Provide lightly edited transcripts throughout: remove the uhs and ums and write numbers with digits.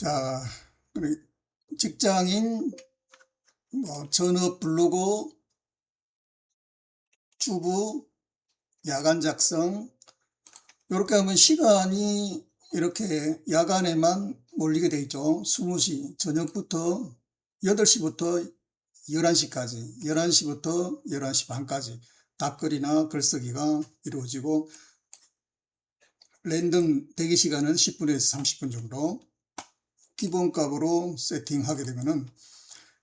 자, 직장인, 전업 부르고, 주부, 야간 작성, 이렇게 하면 시간이 이렇게 야간에만 몰리게 돼 있죠. 20시, 저녁부터 8시부터 11시까지, 11시부터 11시 반까지 답글이나 글쓰기가 이루어지고, 랜덤 대기 시간은 10분에서 30분 정도 기본값으로 세팅하게 되면은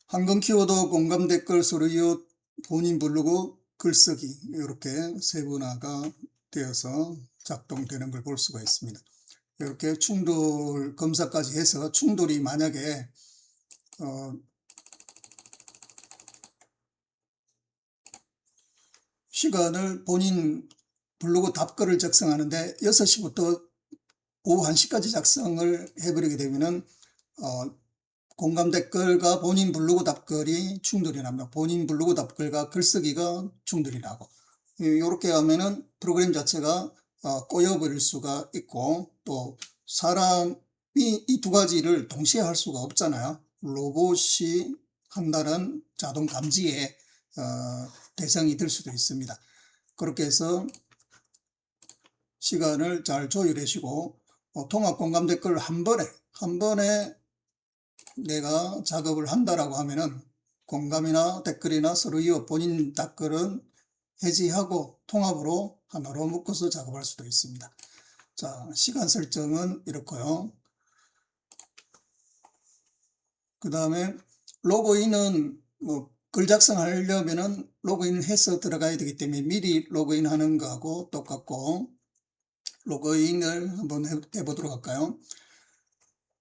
한글 키워드, 공감 댓글, 소리요, 본인 부르고 글쓰기 이렇게 세분화가 되어서 작동되는 걸 볼 수가 있습니다. 이렇게 충돌 검사까지 해서 충돌이 만약에 시간을 본인 부르고 답글을 작성하는데 6시부터 오후 1시까지 작성을 해버리게 되면은 공감 댓글과 본인 부르고 답글이 충돌이 납니다. 본인 부르고 답글과 글쓰기가 충돌이 나고, 이렇게 하면은 프로그램 자체가 꼬여버릴 수가 있고, 또 사람이 이 두 가지를 동시에 할 수가 없잖아요. 로봇이 한다는 자동 감지의 대상이 될 수도 있습니다. 그렇게 해서 시간을 잘 조율하시고, 통합 공감 댓글 한 번에 내가 작업을 한다라고 하면은 공감이나 댓글이나 서로 이어 본인 댓글은 해지하고 통합으로 하나로 묶어서 작업할 수도 있습니다. 자, 시간 설정은 이렇고요. 그 다음에 로그인은 글 작성하려면은 로그인 해서 들어가야 되기 때문에 미리 로그인 하는 거하고 똑같고, 로그인을 한번 해보도록 할까요?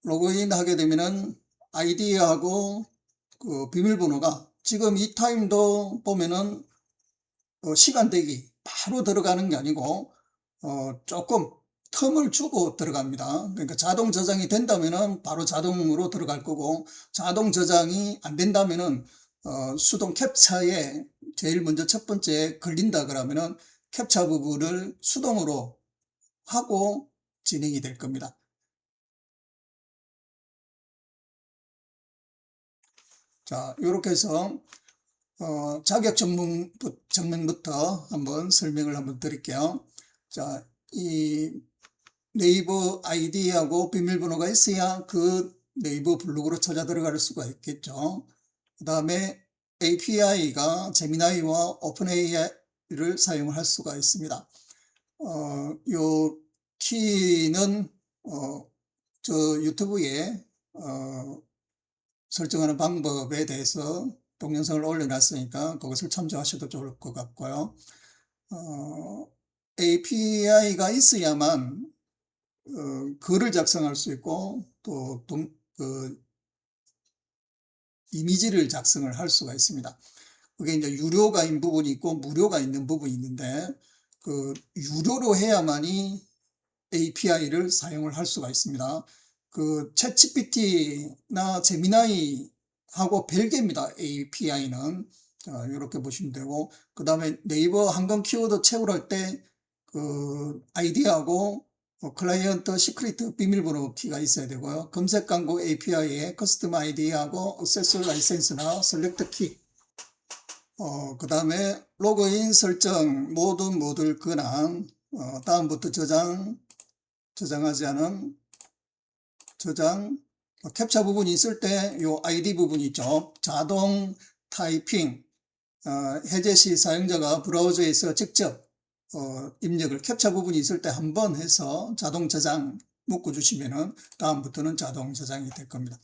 로그인 하게 되면은 아이디하고 그 비밀번호가 지금 이 타임도 보면은 시간대기 바로 들어가는 게 아니고 조금 텀을 주고 들어갑니다. 그러니까 자동 저장이 된다면은 바로 자동으로 들어갈 거고, 자동 저장이 안 된다면은 수동 캡처에 제일 먼저 첫 번째 걸린다 그러면은 캡처 부분을 수동으로 하고 진행이 될 겁니다. 자, 이렇게 해서 자격 증명부터 한번 설명을 한번 드릴게요. 자, 이 네이버 아이디하고 비밀번호가 있어야 그 네이버 블로그로 찾아 들어갈 수가 있겠죠. 그 다음에 API가 제미나이와 오픈AI를 사용을 할 수가 있습니다. 요 키는 저 유튜브에 설정하는 방법에 대해서 동영상을 올려놨으니까 그것을 참조하셔도 좋을 것 같고요. API가 있어야만 글을 작성할 수 있고, 또 이미지를 작성을 할 수가 있습니다. 그게 이제 유료가 있는 부분이 있고 무료가 있는 부분이 있는데, 그 유료로 해야만이 API를 사용을 할 수가 있습니다. 그 챗GPT나 제미나이하고 별개입니다. API는. 자, 이렇게 보시면 되고, 그 다음에 네이버 한글 키워드 채굴할 때 그 아이디하고 클라이언트 시크릿 비밀번호 키가 있어야 되고요. 검색 광고 API에 커스텀 아이디하고 액세스 라이센스나 셀렉트 키, 그 다음에 로그인 설정 모든 모듈 근황, 다음부터 저장하지 않은 저장, 캡처 부분이 있을 때 요 아이디 부분이 있죠. 자동 타이핑, 해제 시 사용자가 브라우저에서 직접 입력을 캡처 부분이 있을 때 한 번 해서 자동 저장 묶어주시면은 다음부터는 자동 저장이 될 겁니다.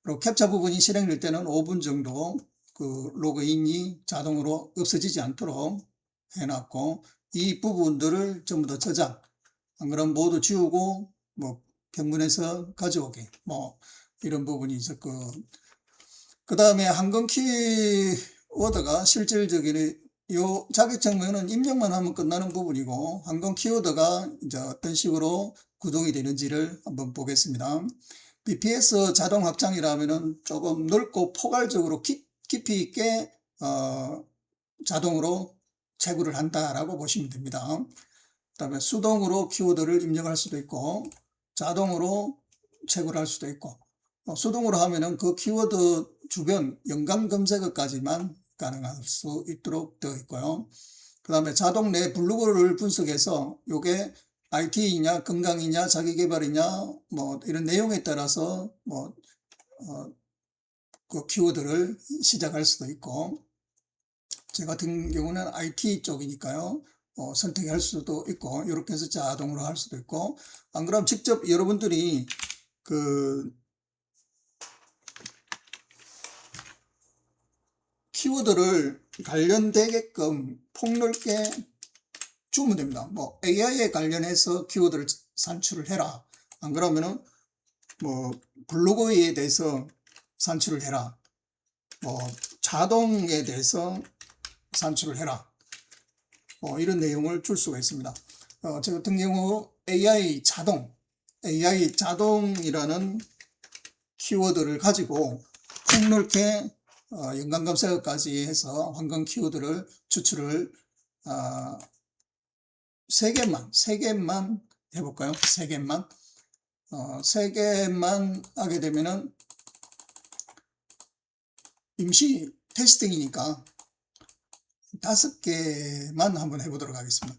그리고 캡처 부분이 실행될 때는 5분 정도 그 로그인이 자동으로 없어지지 않도록 해놨고, 이 부분들을 전부 다 저장, 안 그러면 모두 지우고 병문에서 가져오기 이런 부분이 있었고, 그 다음에 한글 키워드가 실질적인 요 자격증명은 입력만 하면 끝나는 부분이고, 한글 키워드가 이제 어떤 식으로 구동이 되는지를 한번 보겠습니다. BPS 자동 확장이라면은 조금 넓고 포괄적으로 깊이 있게 자동으로 채굴을 한다라고 보시면 됩니다. 그 다음에 수동으로 키워드를 입력할 수도 있고, 자동으로 채굴할 수도 있고, 수동으로 하면은 그 키워드 주변 연관 검색어까지만 가능할 수 있도록 되어 있고요. 그 다음에 자동 내 블로그를 분석해서 요게 IT이냐 건강이냐 자기계발이냐 뭐 이런 내용에 따라서 뭐 그 키워드를 시작할 수도 있고, 제 같은 경우는 IT 쪽이니까요. 선택할 수도 있고, 이렇게 해서 자동으로 할 수도 있고, 안 그러면 직접 여러분들이 그 키워드를 관련되게끔 폭넓게 주면 됩니다. 뭐 AI에 관련해서 키워드를 산출을 해라. 안 그러면은 뭐 블로그에 대해서 산출을 해라. 뭐 자동에 대해서 산출을 해라. 이런 내용을 줄 수가 있습니다. 저 같은 경우 AI 자동이라는 키워드를 가지고 폭넓게 연관 검색어까지 해서 관광 키워드를 추출을 3개만 해볼까요? 3개만 3개만 하게 되면은 임시 테스팅이니까 5개만 한번 해보도록 하겠습니다.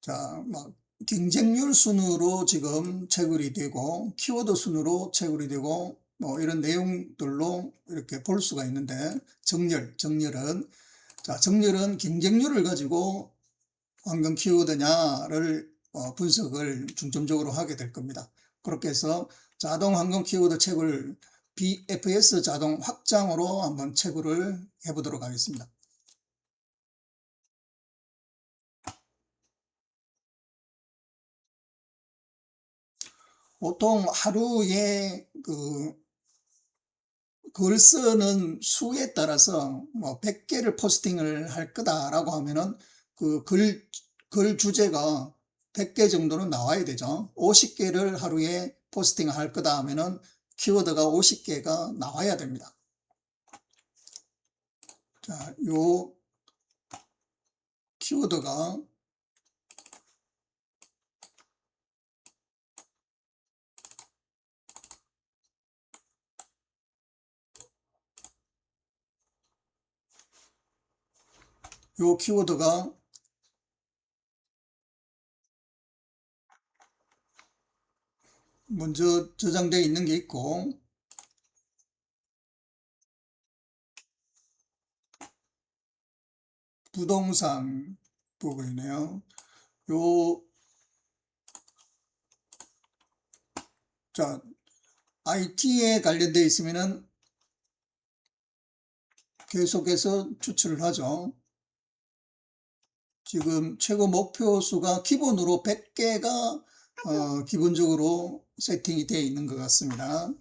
자, 경쟁률 순으로 지금 채굴이 되고 키워드 순으로 채굴이 되고 뭐 이런 내용들로 이렇게 볼 수가 있는데, 정렬은 경쟁률을 가지고 황금 키워드냐를 분석을 중점적으로 하게 될 겁니다. 그렇게 해서 자동 황금 키워드 채굴 BFS 자동 확장으로 한번 채굴을 해보도록 하겠습니다. 보통 하루에 글 쓰는 수에 따라서 뭐 100개를 포스팅을 할 거다라고 하면은 그 글 주제가 100개 정도는 나와야 되죠. 50개를 하루에 포스팅을 할 거다 하면은 키워드가 50개가 나와야 됩니다. 자, 요 키워드가 먼저 저장되어 있는 게 있고, 부동산 부분이네요. 자, IT에 관련되어 있으면은 계속해서 추출을 하죠. 지금 최고 목표 수가 기본으로 100개가 기본적으로 세팅이 되어 있는 것 같습니다.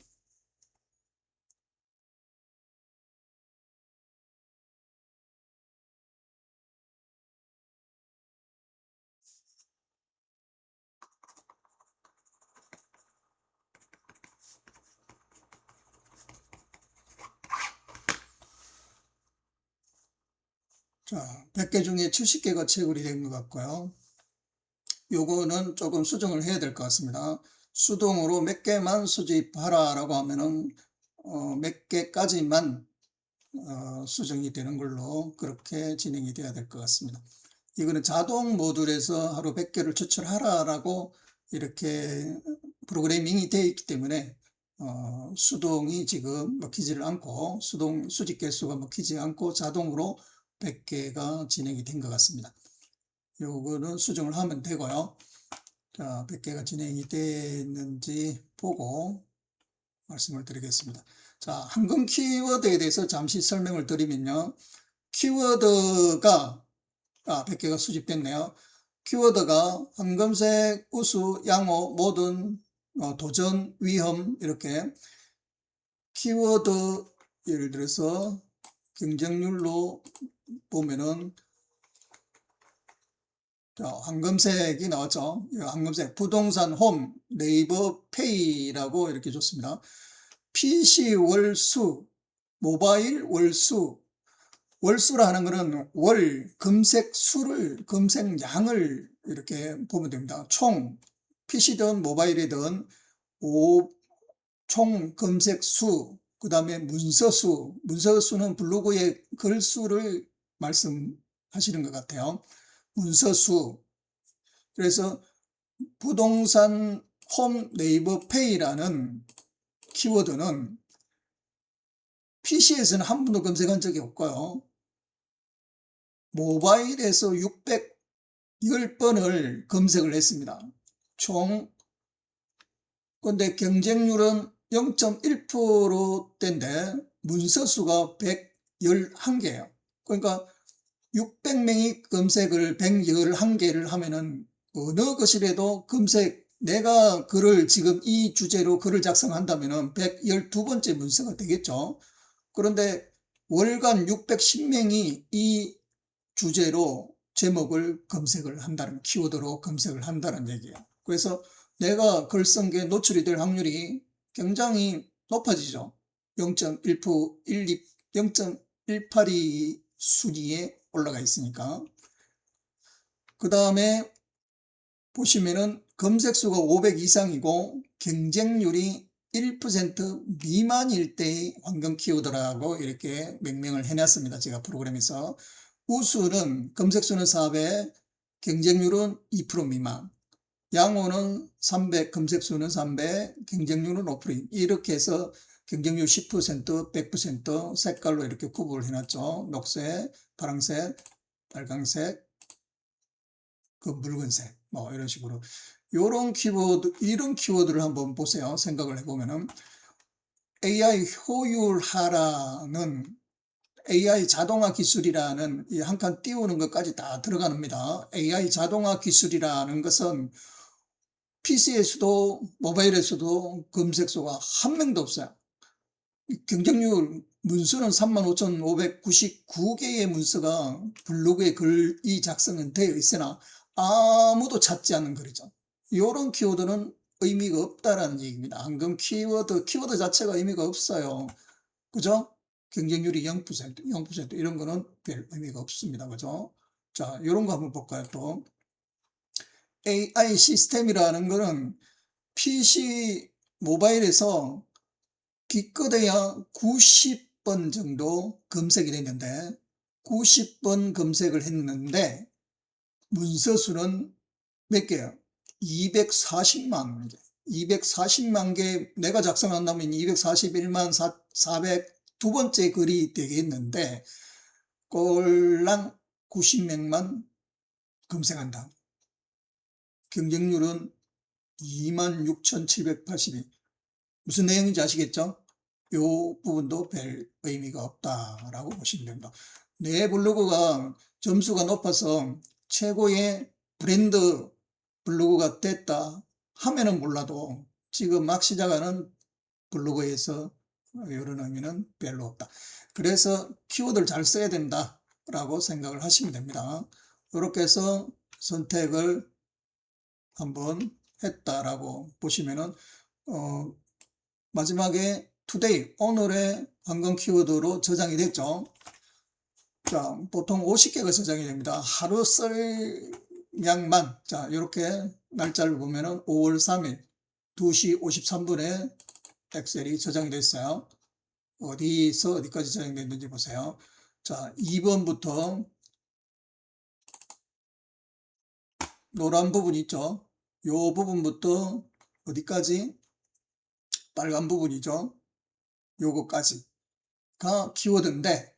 자, 100개 중에 70개가 채굴이 된 것 같고요. 요거는 조금 수정을 해야 될 것 같습니다. 수동으로 몇 개만 수집하라 라고 하면은 몇 개까지만 수정이 되는 걸로 그렇게 진행이 돼야 될 것 같습니다. 이거는 자동 모듈에서 하루 100개를 추출하라 라고 이렇게 프로그래밍이 되어 있기 때문에 수동이 지금 먹히지를 않고, 수동 수집 개수가 먹히지 않고 자동으로 100개가 진행이 된 것 같습니다. 요거는 수정을 하면 되고요. 자, 100개가 진행이 됐는지 보고 말씀을 드리겠습니다. 자, 황금 키워드에 대해서 잠시 설명을 드리면요. 키워드가 100개가 수집됐네요. 키워드가 황금색, 우수, 양호, 모든, 도전, 위험, 이렇게 키워드, 예를 들어서 경쟁률로 보면은 황금색이 나왔죠. 황금색, 부동산, 홈, 네이버 페이라고 이렇게 줬습니다. PC 월수, 모바일 월수, 월수라 하는 것은 검색량을 이렇게 보면 됩니다. 총 PC든 모바일이든 총 검색 수, 그 다음에 문서 수, 문서 수는 블로그의 글 수를 말씀하시는 것 같아요. 문서 수. 그래서 부동산 홈 네이버 페이라는 키워드는 PC에서는 한 번도 검색한 적이 없고요. 모바일에서 610번을 검색을 했습니다. 총. 근데 경쟁률은 0.1%대인데 문서수가 111개예요. 그러니까 600명이 검색을 111개를 하면은 어느 것이라도 검색, 내가 글을 지금 이 주제로 글을 작성한다면은 112번째 문서가 되겠죠. 그런데 월간 610명이 이 주제로 제목을 검색을 한다는, 키워드로 검색을 한다는 얘기예요. 그래서 내가 글 쓴 게 노출이 될 확률이 굉장히 높아지죠. 0.18이 순위에 올라가 있으니까. 그 다음에 보시면은 검색수가 500 이상이고 경쟁률이 1% 미만일 때의 황금 키워드라고 이렇게 명명을 해놨습니다. 제가 프로그램에서. 우수는 검색수는 400, 경쟁률은 2% 미만. 양호는 300, 검색수는 300, 경쟁률은 5%. 이렇게 해서 경쟁률 10%, 100% 색깔로 이렇게 구분을 해놨죠. 녹색, 파란색, 빨강색, 그 붉은색, 뭐 이런 식으로. 이런 키워드를 한번 보세요. 생각을 해보면은 AI 효율화라는, AI 자동화 기술이라는 이 한 칸 띄우는 것까지 다 들어갑니다. AI 자동화 기술이라는 것은 PC에서도 모바일에서도 검색수가 한 명도 없어요. 경쟁률 문서는 35,599개의 문서가 블로그에 글이 작성은 되어 있으나 아무도 찾지 않는 글이죠. 이런 키워드는 의미가 없다라는 얘기입니다. 황금 키워드 자체가 의미가 없어요. 그죠? 경쟁률이 0% 이런 거는 별 의미가 없습니다. 그죠? 자, 이런 거 한번 볼까요? 또 AI 시스템이라는 거는 PC 모바일에서 기껏해야 90번 정도 검색이 됐는데 90번 검색을 했는데 문서 수는 몇 개요? 240만 개. 240만 개, 내가 작성한다면 241만 400 두 번째 글이 되겠는데 꼴랑 90명만 검색한다. 경쟁률은 26,782. 무슨 내용인지 아시겠죠? 이 부분도 별 의미가 없다라고 보시면 됩니다. 내 블로그가 점수가 높아서 최고의 브랜드 블로그가 됐다 하면은 몰라도 지금 막 시작하는 블로그에서 이런 의미는 별로 없다. 그래서 키워드를 잘 써야 된다라고 생각을 하시면 됩니다. 이렇게 해서 선택을 한번 했다라고 보시면은 마지막에 today, 오늘의 황금 키워드로 저장이 됐죠. 자, 보통 50개가 저장이 됩니다. 하루 쓸 양만, 자, 이렇게 날짜를 보면은 5월 3일 2시 53분에 엑셀이 저장이 됐어요. 어디서 어디까지 저장됐는지 보세요. 자, 2번부터 노란 부분 있죠. 이 부분부터 어디까지? 빨간 부분이죠. 요거까지가 키워드인데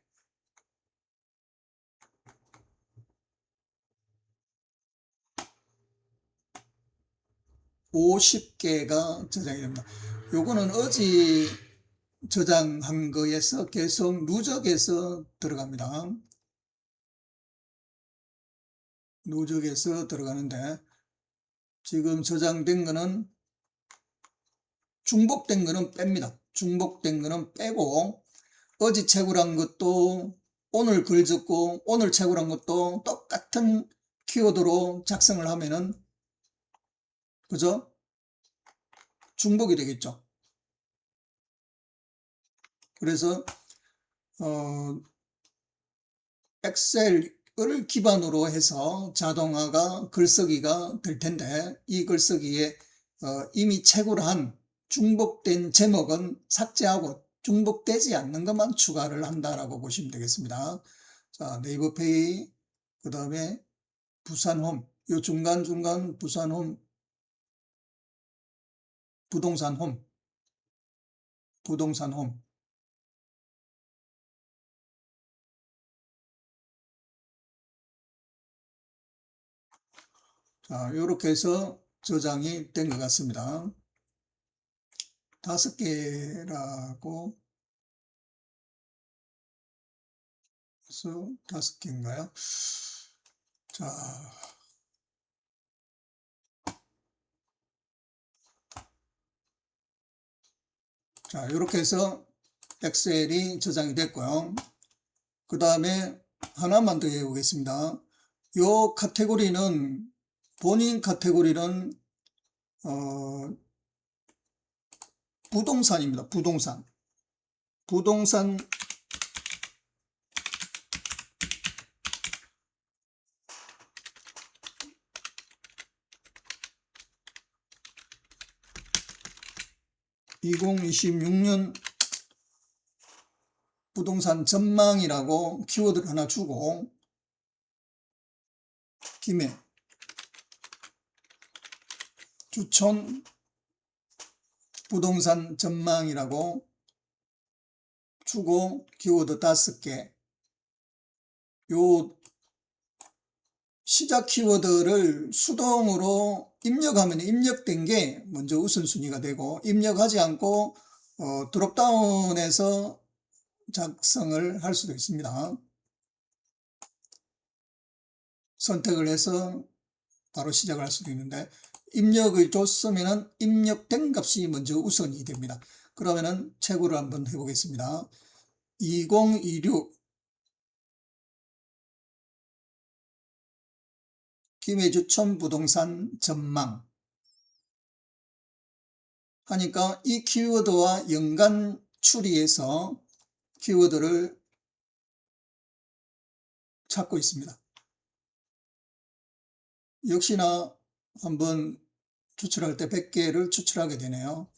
50개가 저장이 됩니다. 요거는 어제 저장한 거에서 계속 누적해서 들어갑니다. 누적해서 들어가는데 지금 저장된 거는 중복된 거는 뺍니다. 중복된 거는 빼고 어제 채굴한 것도 오늘 글 적고 오늘 채굴한 것도 똑같은 키워드로 작성을 하면은 그죠? 중복이 되겠죠. 그래서 엑셀을 기반으로 해서 자동화가 글쓰기가 될 텐데 이 글쓰기에 이미 채굴한 중복된 제목은 삭제하고 중복되지 않는 것만 추가를 한다라고 보시면 되겠습니다. 자, 네이버페이, 그 다음에 부산홈, 요 중간중간 부산홈, 부동산홈, 부동산홈. 자, 요렇게 해서 저장이 된 것 같습니다. 5개라고 해서 5개인가요? 자, 이렇게 해서 엑셀이 저장이 됐고요. 그 다음에 하나만 더 해보겠습니다. 요 카테고리는, 본인 카테고리는 부동산입니다. 부동산 2026년 부동산 전망이라고 키워드를 하나 주고, 김해 주촌 부동산 전망이라고 주고 키워드 5개. 요 시작 키워드를 수동으로 입력하면 입력된 게 먼저 우선순위가 되고, 입력하지 않고 드롭다운해서 작성을 할 수도 있습니다. 선택을 해서 바로 시작을 할 수도 있는데, 입력을 줬으면 입력된 값이 먼저 우선이 됩니다. 그러면은 채굴을 한번 해보겠습니다. 2026 김해주촌 부동산 전망 하니까 이 키워드와 연관 추리해서 키워드를 찾고 있습니다. 역시나 한번 추출할 때 100개를 추출하게 되네요.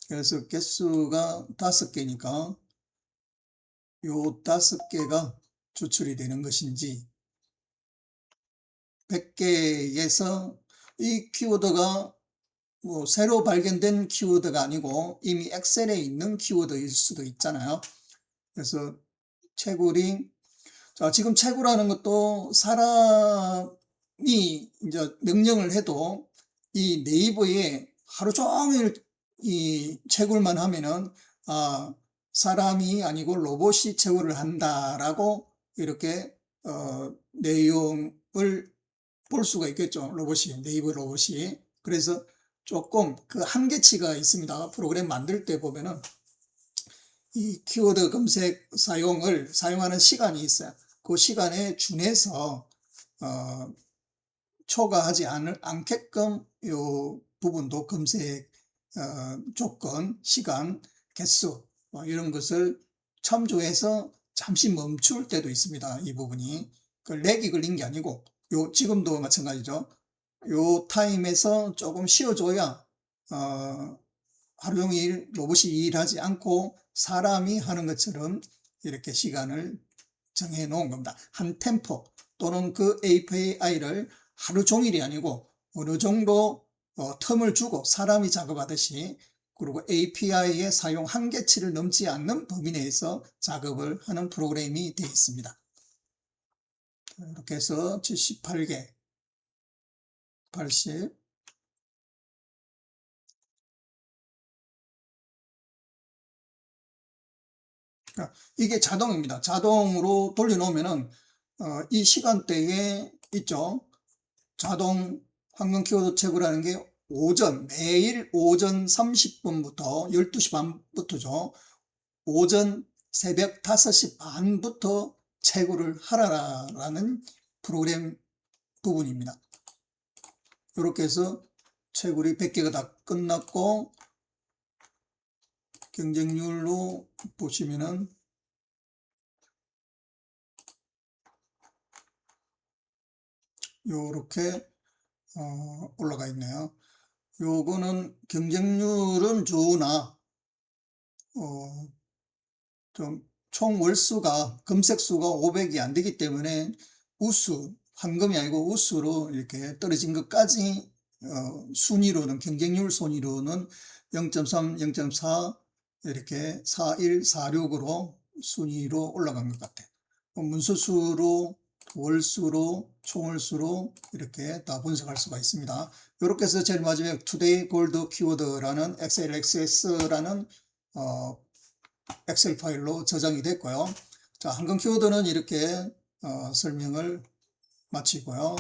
그래서 개수가 5개니까 요 5개가 추출이 되는 것인지, 100개에서 이 키워드가 뭐 새로 발견된 키워드가 아니고 이미 엑셀에 있는 키워드일 수도 있잖아요. 그래서 채굴이, 자, 지금 채굴하는 것도 사람이 이제 명령을 해도 이 네이버에 하루 종일 이 채굴만 하면은 사람이 아니고 로봇이 채굴을 한다라고 이렇게 내용을 볼 수가 있겠죠. 로봇이, 네이버 로봇이. 그래서 조금 그 한계치가 있습니다. 프로그램 만들 때 보면은 이 키워드 검색 사용하는 시간이 있어요. 그 시간에 준해서 초과하지 않게끔 요 부분도 검색 조건, 시간, 개수 이런 것을 참조해서 잠시 멈출 때도 있습니다. 이 부분이 그 렉이 걸린 게 아니고, 요 지금도 마찬가지죠. 요 타임에서 조금 쉬어줘야 하루 종일 로봇이 일하지 않고 사람이 하는 것처럼 이렇게 시간을 정해 놓은 겁니다. 한 템포 또는 그 API를 하루 종일이 아니고 어느 정도 텀을 주고 사람이 작업하듯이, 그리고 API의 사용 한계치를 넘지 않는 범위 내에서 작업을 하는 프로그램이 되어 있습니다. 이렇게 해서 78개, 80, 이게 자동입니다. 자동으로 돌려놓으면은 이 시간대에 있죠. 자동 황금 키워드 채굴하는 게 매일 오전 30분부터 12시 반부터죠. 오전 새벽 5시 반부터 채굴을 하라라는 프로그램 부분입니다. 이렇게 해서 채굴이 100개가 다 끝났고, 경쟁률로 보시면은 요렇게 올라가 있네요. 요거는 경쟁률은 좋으나 좀 총 월수가 검색 수가 500이 안 되기 때문에 우수, 황금이 아니고 우수로 이렇게 떨어진 것까지 순위로는 경쟁률 순위로는 0.3, 0.4 이렇게 41, 46으로 순위로 올라간 것 같아요. 문서수로, 월수로, 총월수로 이렇게 다 분석할 수가 있습니다. 이렇게 해서 제일 마지막에 투데이 골드 키워드라는 XLXS라는 엑셀 파일로 저장이 됐고요. 자, 한글 키워드는 이렇게 설명을 마치고요.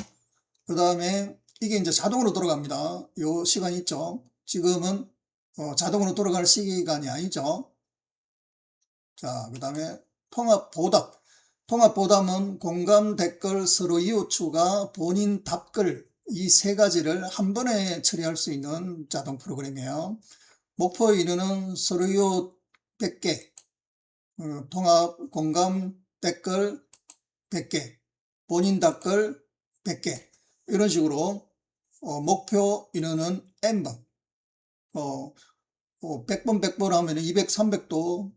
그 다음에 이게 이제 자동으로 돌아갑니다. 요 시간 있죠. 지금은 자동으로 돌아갈 시간이 아니죠. 자, 그 다음에 통합보답. 통합보답은 공감, 댓글, 서로 이웃 추가, 본인 답글 이 세 가지를 한 번에 처리할 수 있는 자동 프로그램이에요. 목표 인원은 서로 이웃 100개, 통합, 공감, 댓글 100개, 본인 댓글 100개 이런 식으로 목표 인원은 N번 100번 100번 하면 200, 300도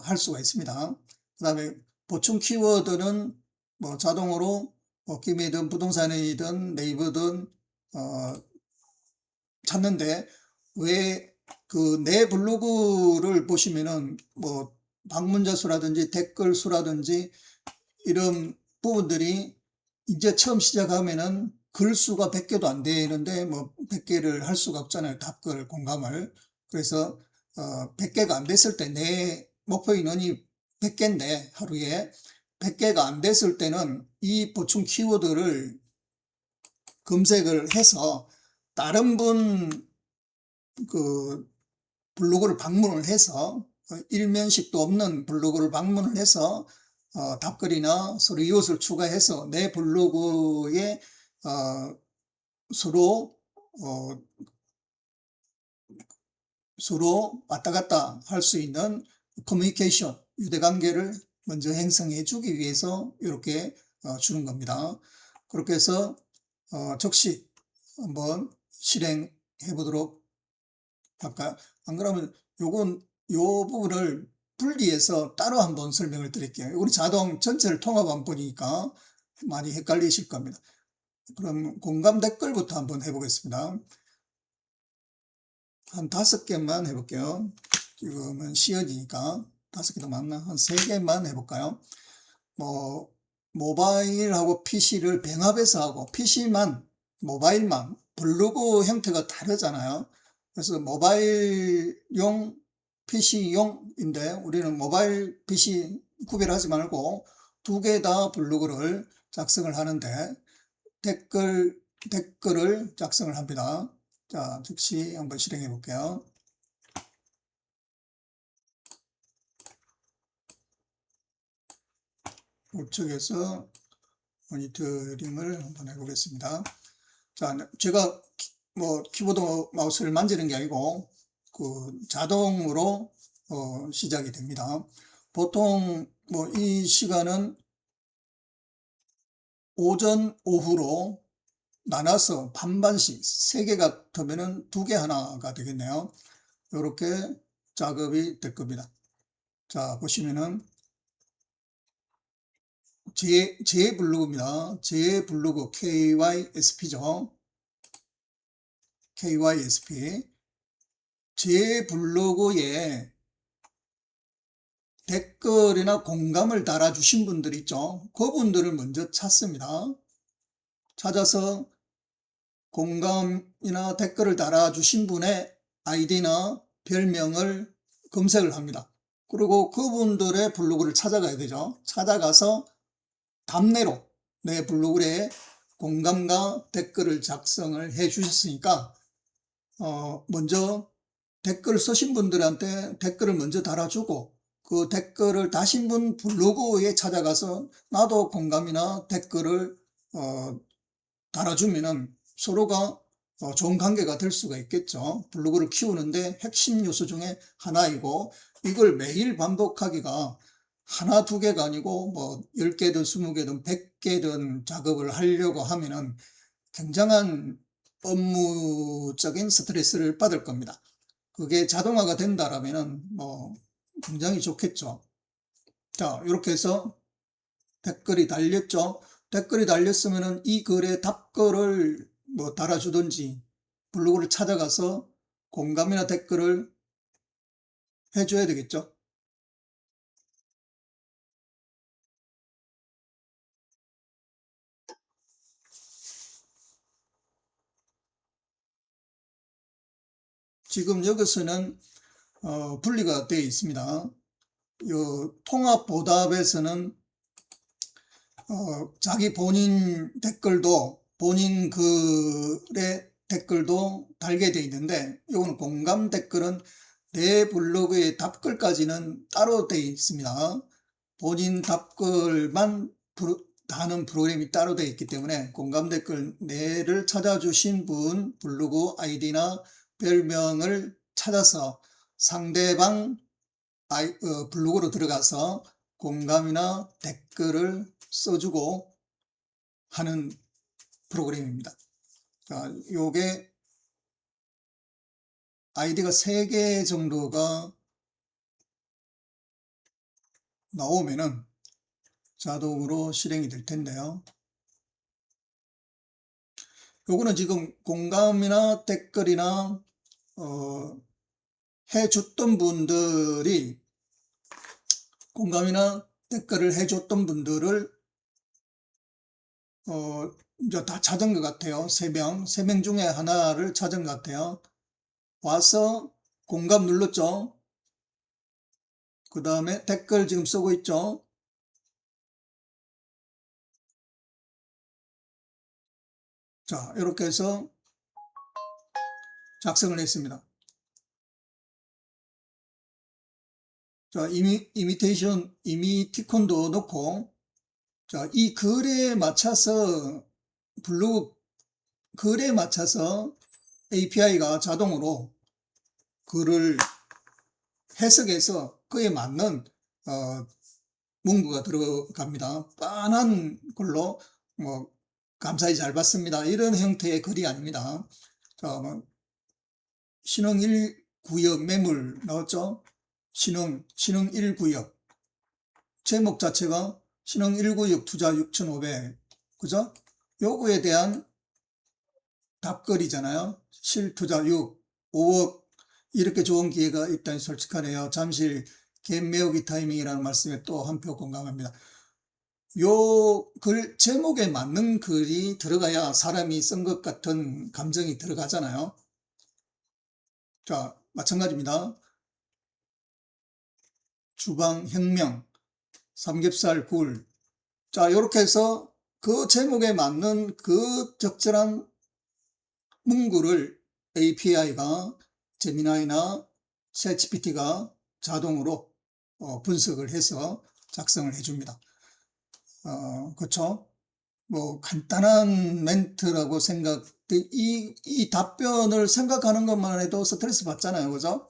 할 수가 있습니다. 그 다음에 보충 키워드는 뭐 자동으로 키미든 부동산이든 네이버든 찾는데 왜 그 내 블로그를 보시면은 뭐 방문자 수라든지 댓글 수라든지 이런 부분들이 이제 처음 시작하면은 글 수가 100개도 안 되는데 뭐 100개를 할 수가 없잖아요. 답글, 공감을. 그래서 100개가 안 됐을 때 내 목표 인원이 100개인데 하루에 100개가 안 됐을 때는 이 보충 키워드를 검색을 해서 다른 분 그 블로그를 방문을 해서 일면식도 없는 블로그를 방문을 해서 답글이나 서로 이웃을 추가해서 내 블로그에 서로 서로 왔다 갔다 할 수 있는 커뮤니케이션, 유대관계를 먼저 형성해 주기 위해서 이렇게 주는 겁니다. 그렇게 해서 즉시 한번 실행해 보도록 할까요? 안 그러면 요 부분을 분리해서 따로 한번 설명을 드릴게요. 이건 자동 전체를 통합한 보니까 많이 헷갈리실 겁니다. 그럼 공감 댓글부터 한번 해보겠습니다. 한 5개만 해볼게요. 지금은 시연이니까 5개도 맞나? 한 3개만 해볼까요? 뭐 모바일하고 PC를 병합해서 하고 PC만 모바일만 블로그 형태가 다르잖아요. 그래서 모바일용 PC용인데 우리는 모바일 PC 구별하지 말고 2개 다 블로그를 작성을 하는데 댓글을 작성을 합니다. 자, 즉시 한번 실행해 볼게요. 우측에서 모니터링을 한번 해보겠습니다. 자, 제가 뭐 키보드 마우스를 만지는 게 아니고 그 자동으로 시작이 됩니다. 보통 뭐 이 시간은 오전, 오후로 나눠서 반반씩 3개 같으면은 2개 하나가 되겠네요. 이렇게 작업이 될 겁니다. 자, 보시면은 제 블로그입니다. 제 블로그 KYSP죠. KYSP. 제 블로그에 댓글이나 공감을 달아주신 분들 있죠. 그분들을 먼저 찾습니다. 찾아서 공감이나 댓글을 달아주신 분의 아이디나 별명을 검색을 합니다. 그리고 그분들의 블로그를 찾아가야 되죠. 찾아가서 답례로 내 블로그에 공감과 댓글을 작성을 해 주셨으니까 먼저 댓글 쓰신 분들한테 댓글을 먼저 달아주고 그 댓글을 다신 분 블로그에 찾아가서 나도 공감이나 댓글을 달아주면은 서로가 좋은 관계가 될 수가 있겠죠. 블로그를 키우는데 핵심 요소 중에 하나이고 이걸 매일 반복하기가 하나, 2개가 아니고 뭐 10개든 20개든 100개든 작업을 하려고 하면은 굉장한 업무적인 스트레스를 받을 겁니다. 그게 자동화가 된다라면은 뭐 굉장히 좋겠죠. 자, 이렇게 해서 댓글이 달렸죠. 댓글이 달렸으면은 이 글에 답글을 뭐 달아주든지 블로그를 찾아가서 공감이나 댓글을 해줘야 되겠죠. 지금 여기서는 분리가 되어 있습니다. 요 통합보답에서는 자기 본인 댓글도 본인 글의 댓글도 달게 되어 있는데, 이거는 공감 댓글은 내 블로그의 답글까지는 따로 되어 있습니다. 본인 답글만 다는 프로그램이 따로 되어 있기 때문에 공감 댓글 내를 찾아주신 분 블로그 아이디나 별명을 찾아서 상대방 블로그로 들어가서 공감이나 댓글을 써주고 하는 프로그램입니다. 자, 요게 아이디가 3개 정도가 나오면은 자동으로 실행이 될 텐데요. 요거는 지금 공감이나 댓글이나 해줬던 분들이 공감이나 댓글을 해줬던 분들을 이제 다 찾은 것 같아요. 3명 중에 하나를 찾은 것 같아요. 와서 공감 눌렀죠. 그 다음에 댓글 지금 쓰고 있죠. 자, 이렇게 해서 작성을 했습니다. 자, 이미티콘도 넣고, 자, 이 글에 맞춰서 블로그 글에 맞춰서 API가 자동으로 글을 해석해서 그에 맞는 문구가 들어갑니다. 빤한 글로 뭐 감사히 잘 봤습니다, 이런 형태의 글이 아닙니다. 자, 뭐 신흥 1구역 매물 나왔죠. 신흥 1구역 제목 자체가 신흥 1구역 투자 6,500, 그죠? 요거에 대한 답글이잖아요. 실투자 6, 5억, 이렇게 좋은 기회가 있다니 솔직하네요. 잠실 갭 메우기 타이밍이라는 말씀에 또 한 표 공감합니다. 요 글 제목에 맞는 글이 들어가야 사람이 쓴 것 같은 감정이 들어가잖아요. 자, 마찬가지입니다. 주방혁명, 삼겹살 굴. 자, 이렇게 해서 그 제목에 맞는 그 적절한 문구를 API가 제미나이나 챗GPT가 자동으로 분석을 해서 작성을 해줍니다. 그렇죠? 뭐 간단한 멘트라고 이 답변을 생각하는 것만 해도 스트레스 받잖아요, 그죠?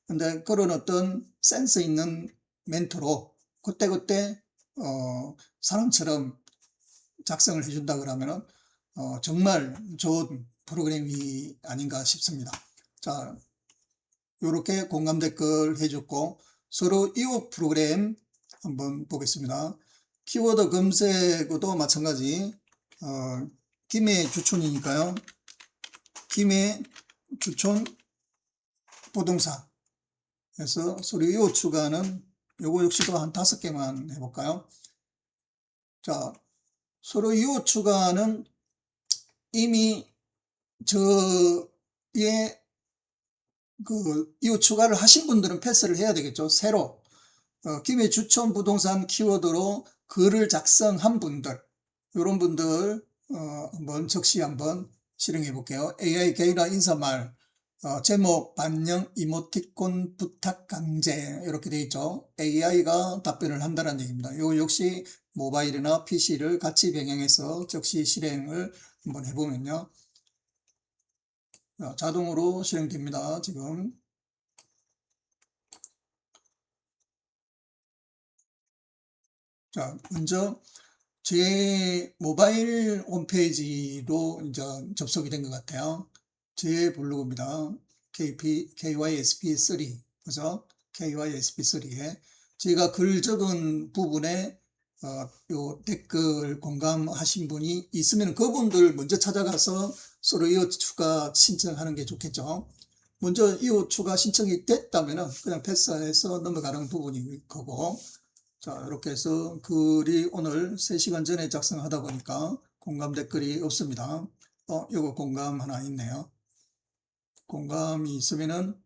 근데 그런 어떤 센스 있는 멘트로 그때그때 사람처럼 작성을 해준다 그러면은 정말 좋은 프로그램이 아닌가 싶습니다. 자, 이렇게 공감 댓글 해줬고, 서로 이웃 프로그램 한번 보겠습니다. 키워드 검색어도 마찬가지, 김해 주촌이니까요. 김해 주촌 부동산 해서 서로 이웃 추가는 요거 역시도 한 5개만 해볼까요? 자, 서로 이웃 추가는 이미 저의 이웃 추가를 하신 분들은 패스를 해야 되겠죠. 새로 김해 주촌 부동산 키워드로 글을 작성한 분들, 이런 분들 한번 적시 한번 실행해 볼게요. AI 게이라 인사말, 제목 반영 이모티콘 부탁 강제, 이렇게 되어 있죠. AI가 답변을 한다는 얘기입니다. 이 역시 모바일이나 PC를 같이 병행해서 적시 실행을 한번 해보면요, 자동으로 실행됩니다. 지금. 자, 먼저 제 모바일 홈페이지로 이제 접속이 된 것 같아요. 제 블로그입니다. KYSP3. 그래서 KYSP3에 제가 글 적은 부분에 요 댓글 공감하신 분이 있으면 그분들 먼저 찾아가서 서로 이웃 추가 신청하는 게 좋겠죠. 먼저 이웃 추가 신청이 됐다면 그냥 패스해서 넘어가는 부분일 거고, 자, 이렇게 해서 글이 오늘 3시간 전에 작성하다 보니까 공감 댓글이 없습니다. 요거 공감 하나 있네요. 공감이 있으면은,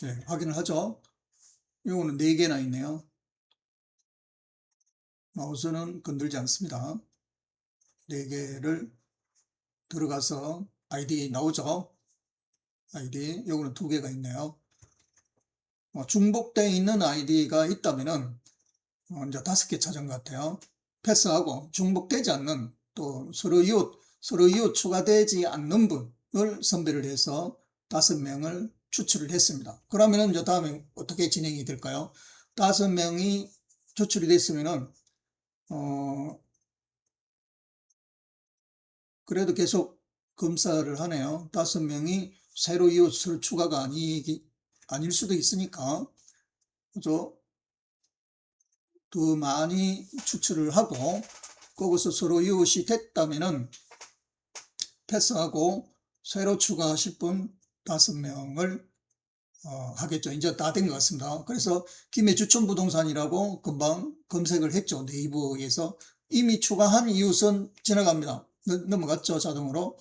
네, 확인을 하죠. 요거는 4개나 있네요. 마우스는 건들지 않습니다. 4개를 들어가서 아이디 나오죠. 아이디, 요거는 2개가 있네요. 중복되어 있는 아이디가 있다면은 이제 5개 찾은 것 같아요. 패스하고 중복되지 않는, 또 서로 이웃 추가되지 않는 분을 선별을 해서 5명을 추출을 했습니다. 그러면 이제 다음에 어떻게 진행이 될까요? 5명이 추출이 됐으면은 그래도 계속 검사를 하네요. 5명이 새로 이웃을 추가가 아닐 수도 있으니까, 그죠? 더 많이 추출을 하고, 거기서 서로 이웃이 됐다면은 패스하고 새로 추가하실 분 5명을 하겠죠. 이제 다 된 것 같습니다. 그래서 김해주천부동산이라고 금방 검색을 했죠. 네이버에서. 이미 추가한 이웃은 지나갑니다. 넘어갔죠, 자동으로.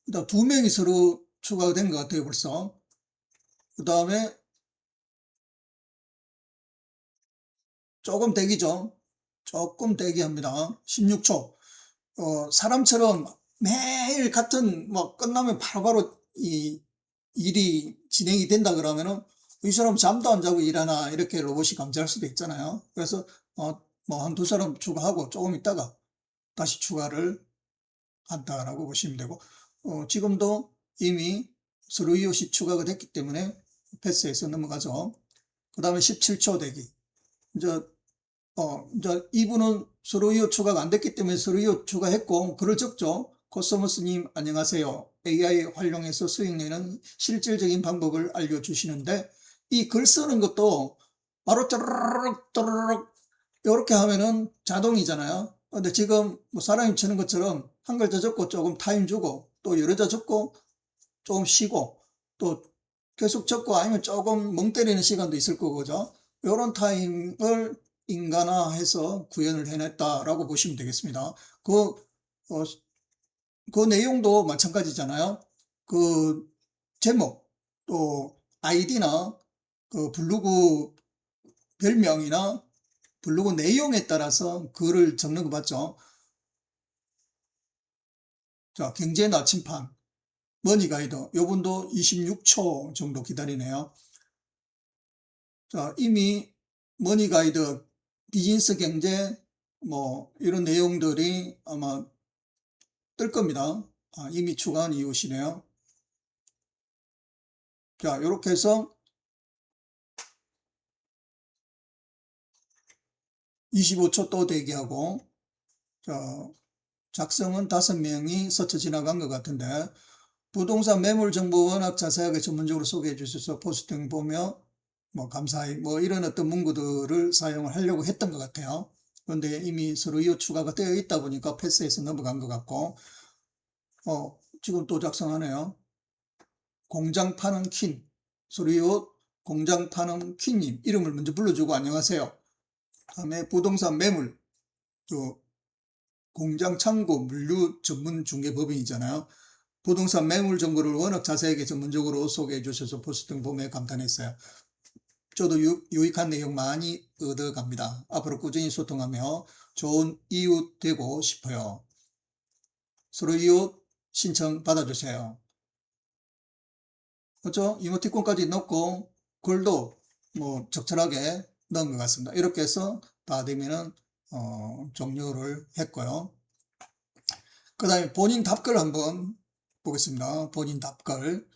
일단 2명이 서로 추가가 된 것 같아요, 벌써. 그 다음에 조금 대기죠. 조금 대기합니다. 16초. 사람처럼 매일 같은, 끝나면 바로바로 이 일이 진행이 된다 그러면은 이 사람 잠도 안 자고 일하나, 이렇게 로봇이 감지할 수도 있잖아요. 그래서 한두 사람 추가하고 조금 있다가 다시 추가를 한다라고 보시면 되고, 지금도 이미 서로 이웃이 추가가 됐기 때문에 패스해서 넘어가죠. 그 다음에 17초 대기. 이제 이분은 서로 이웃 추가가 안 됐기 때문에 서로 이웃 추가했고, 글을 적죠. 코스모스님 안녕하세요. AI 활용해서 수익 내는 실질적인 방법을 알려주시는데, 이 글 쓰는 것도 바로 쪼르륵 쪼르륵 이렇게 하면은 자동이잖아요. 근데 지금 사람이 치는 것처럼 한 글자 적고 조금 타임 주고, 또 여러 자 적고 조금 쉬고, 또 계속 적고, 아니면 조금 멍 때리는 시간도 있을 거고, 그죠? 이런 타임을 인간화해서 구현을 해냈다라고 보시면 되겠습니다. 그 내용도 마찬가지잖아요. 그 제목, 또 아이디나 그 블로그 별명이나 블로그 내용에 따라서 글을 적는 거 맞죠? 자, 경제 나침판, 머니가이드, 요분도 26초 정도 기다리네요. 자, 이미 머니가이드, 비즈니스 경제, 이런 내용들이 아마 뜰 겁니다. 이미 추가한 이웃이네요. 자, 이렇게 해서 25초 또 대기하고, 자, 작성은 5명이 스쳐 지나간 것 같은데, 부동산 매물 정보 워낙 자세하게 전문적으로 소개해 주셔서 포스팅 보며 감사히 이런 어떤 문구들을 사용을 하려고 했던 것 같아요. 그런데 이미 서로 이웃 추가가 되어 있다 보니까 패스해서 넘어간 것 같고, 지금 또 작성하네요. 공장 파는 킨, 서로 이웃 공장 파는 킨님 이름을 먼저 불러주고 안녕하세요. 다음에 부동산 매물, 공장 창고 물류 전문 중개법인이잖아요. 부동산 매물 정보를 워낙 자세하게 전문적으로 소개해 주셔서 포스팅 보면 감탄했어요. 저도 유익한 내용 많이 얻어갑니다. 앞으로 꾸준히 소통하며 좋은 이웃 되고 싶어요. 서로 이웃 신청 받아주세요. 그렇죠? 이모티콘까지 넣고 글도 적절하게 넣은 것 같습니다. 이렇게 해서 다 되면은 종료를 했고요. 그 다음에 본인 답글 한번 보겠습니다. 본인 답글.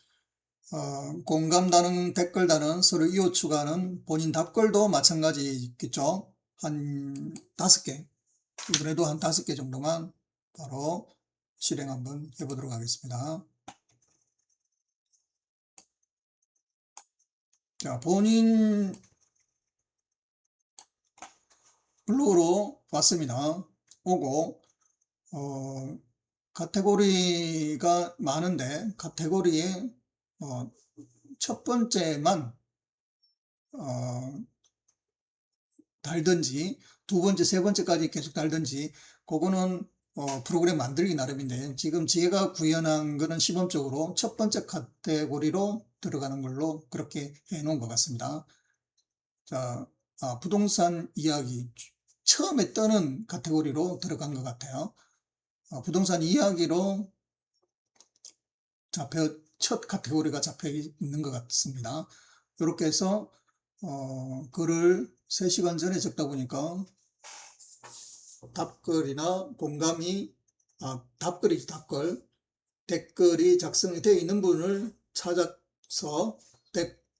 공감 단원, 댓글 단원 서로 이어 추가하는 본인 답글도 마찬가지겠죠. 한 5개, 이번에도 한 5개 정도만 바로 실행 한번 해보도록 하겠습니다. 자, 본인 블로그로 왔습니다. 오고 카테고리가 많은데 카테고리에 첫 번째만 달든지 두 번째, 세 번째까지 계속 달든지 그거는 프로그램 만들기 나름인데 지금 제가 구현한 거는 시범적으로 첫 번째 카테고리로 들어가는 걸로 그렇게 해 놓은 것 같습니다. 자, 부동산 이야기 처음에 뜨는 카테고리로 들어간 것 같아요. 부동산 이야기로 첫 카테고리가 잡혀 있는 것 같습니다. 이렇게 해서 글을 3시간 전에 적다 보니까 답글이나 공감이 답글이지 답글 댓글이 작성이 되어 있는 분을 찾아서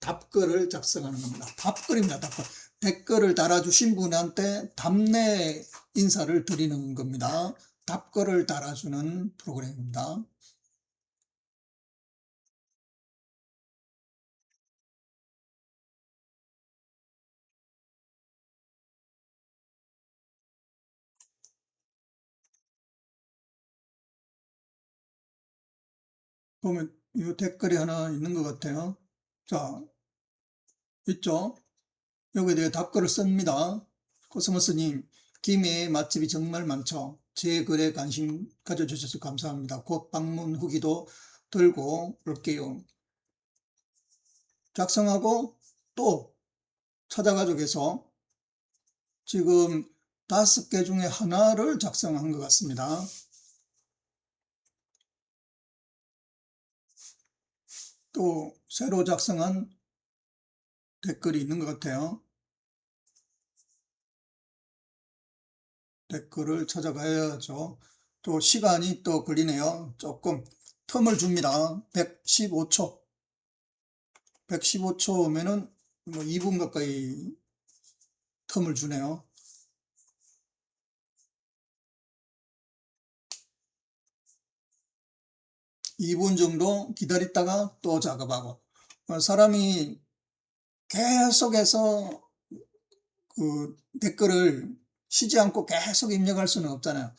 답글을 작성하는 겁니다. 답글입니다. 답글. 댓글을 달아주신 분한테 답내 인사를 드리는 겁니다. 답글을 달아주는 프로그램입니다. 보면 이 댓글이 하나 있는 것 같아요. 자, 있죠? 여기에 대해 답글을 씁니다. 코스모스님, 김해의 맛집이 정말 많죠. 제 글에 관심 가져주셔서 감사합니다. 곧 방문 후기도 들고 올게요. 작성하고 또 찾아가지고 해서 지금 5개 중에 하나를 작성한 것 같습니다. 또 새로 작성한 댓글이 있는 것 같아요. 댓글을 찾아가야죠. 또 시간이 또 걸리네요. 조금 텀을 줍니다. 115초. 115초면은 뭐 2분 가까이 텀을 주네요. 2분 정도 기다렸다가 또 작업하고 사람이 계속해서 그 댓글을 쉬지 않고 계속 입력할 수는 없잖아요.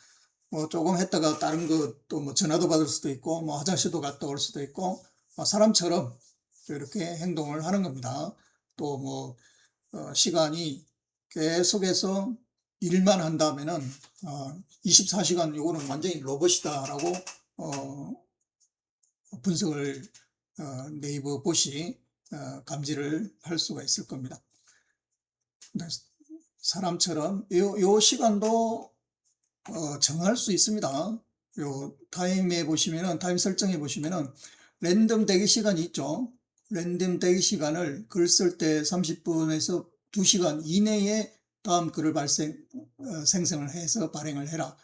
뭐 조금 했다가 다른 것도 뭐 전화도 받을 수도 있고 뭐 화장실도 갔다 올 수도 있고 사람처럼 이렇게 행동을 하는 겁니다. 또 뭐 시간이 계속해서 일만 한다면은 24시간 요거는 완전히 로봇이다라고 분석을 네이버 봇이 감지를 할 수가 있을 겁니다. 사람처럼 요 시간도 정할 수 있습니다. 요 타임에 보시면은 타임 설정해 보시면은 랜덤 대기 시간이 있죠. 랜덤 대기 시간을 글 쓸 때 30분에서 2시간 이내에 다음 글을 생성을 해서 발행을 해라.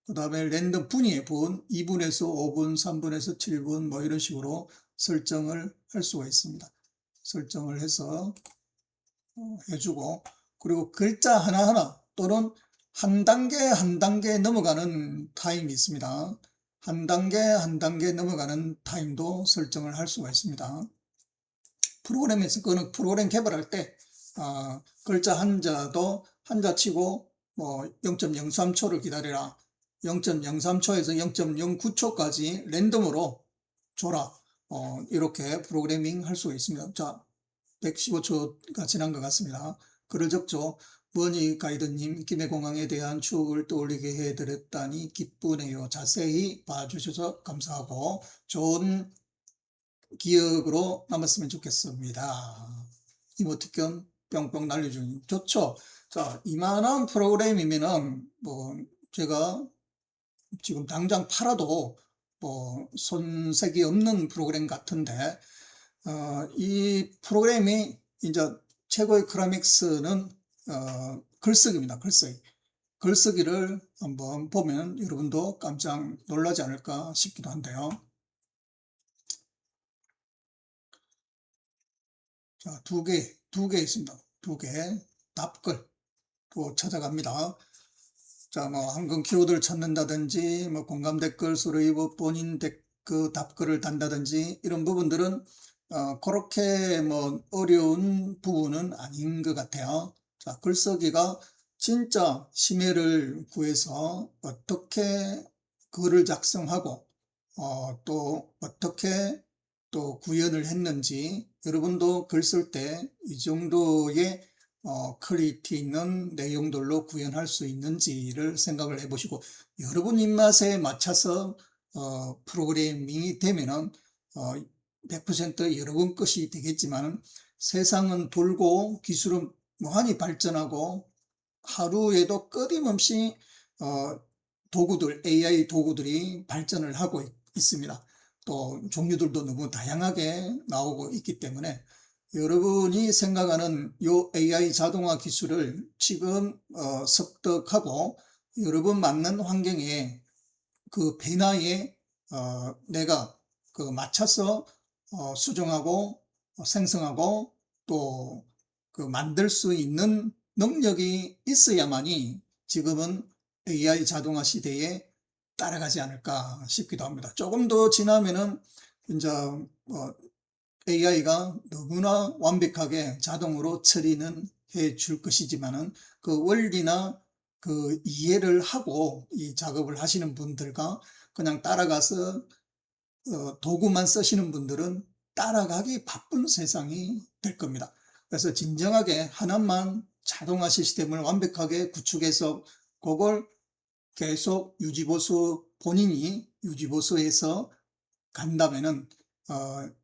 그 다음에 랜덤 분위의 분, 2분에서 5분, 3분에서 7분 뭐 이런 식으로 설정을 할 수가 있습니다. 설정을 해서 해주고 그리고 글자 하나하나 또는 한 단계 넘어가는 타임이 있습니다. 한 단계 넘어가는 타임도 설정을 할 수가 있습니다. 프로그램에서 그거는 프로그램 개발할 때 글자 한자도 한자 치고 뭐 0.03초를 기다려라. 0.03초에서 0.09초까지 랜덤으로 줘라. 이렇게 프로그래밍 할 수가 있습니다. 자, 115초가 지난 것 같습니다. 글을 적죠. 버니 가이드님, 김해공항에 대한 추억을 떠올리게 해드렸다니 기쁘네요. 자세히 봐주셔서 감사하고 좋은 기억으로 남았으면 좋겠습니다. 이모티콘 뿅뿅 날려주니 좋죠. 자, 이만한 프로그램이면은 뭐 제가 지금 당장 팔아도 뭐 손색이 없는 프로그램 같은데 이 프로그램이 이제 최고의 클라이맥스는 글쓰기입니다. 글쓰기를 한번 보면 여러분도 깜짝 놀라지 않을까 싶기도 한데요. 자, 두 개 있습니다. 두 개. 답글 또 찾아갑니다. 자, 뭐 한글 키워드를 찾는다든지 뭐 공감 댓글, 소리브 본인 댓글 답글을 단다든지 이런 부분들은 그렇게 뭐 어려운 부분은 아닌 것 같아요. 자, 글쓰기가 진짜 심해를 구해서 어떻게 글을 작성하고 또 어떻게 또 구현을 했는지, 여러분도 글 쓸 때 이 정도의 퀄리티 있는 내용들로 구현할 수 있는지를 생각을 해보시고, 여러분 입맛에 맞춰서 프로그래밍이 되면은 100% 여러분 것이 되겠지만, 세상은 돌고 기술은 무한히 발전하고 하루에도 끊임없이 도구들, AI 도구들이 발전을 하고 있습니다. 또 종류들도 너무 다양하게 나오고 있기 때문에 여러분이 생각하는 요 AI 자동화 기술을 지금 습득하고 여러분 맞는 환경에 그 변화에 내가 그 맞춰서 수정하고 생성하고 또 그 만들 수 있는 능력이 있어야만이 지금은 AI 자동화 시대에 따라가지 않을까 싶기도 합니다. 조금 더 지나면은 이제 AI가 너무나 완벽하게 자동으로 처리는 해 줄 것이지만은 그 원리나 그 이해를 하고 이 작업을 하시는 분들과 그냥 따라가서 도구만 쓰시는 분들은 따라가기 바쁜 세상이 될 겁니다. 그래서 진정하게 하나만 자동화 시스템을 완벽하게 구축해서 그걸 계속 유지보수, 본인이 유지보수해서 간다면은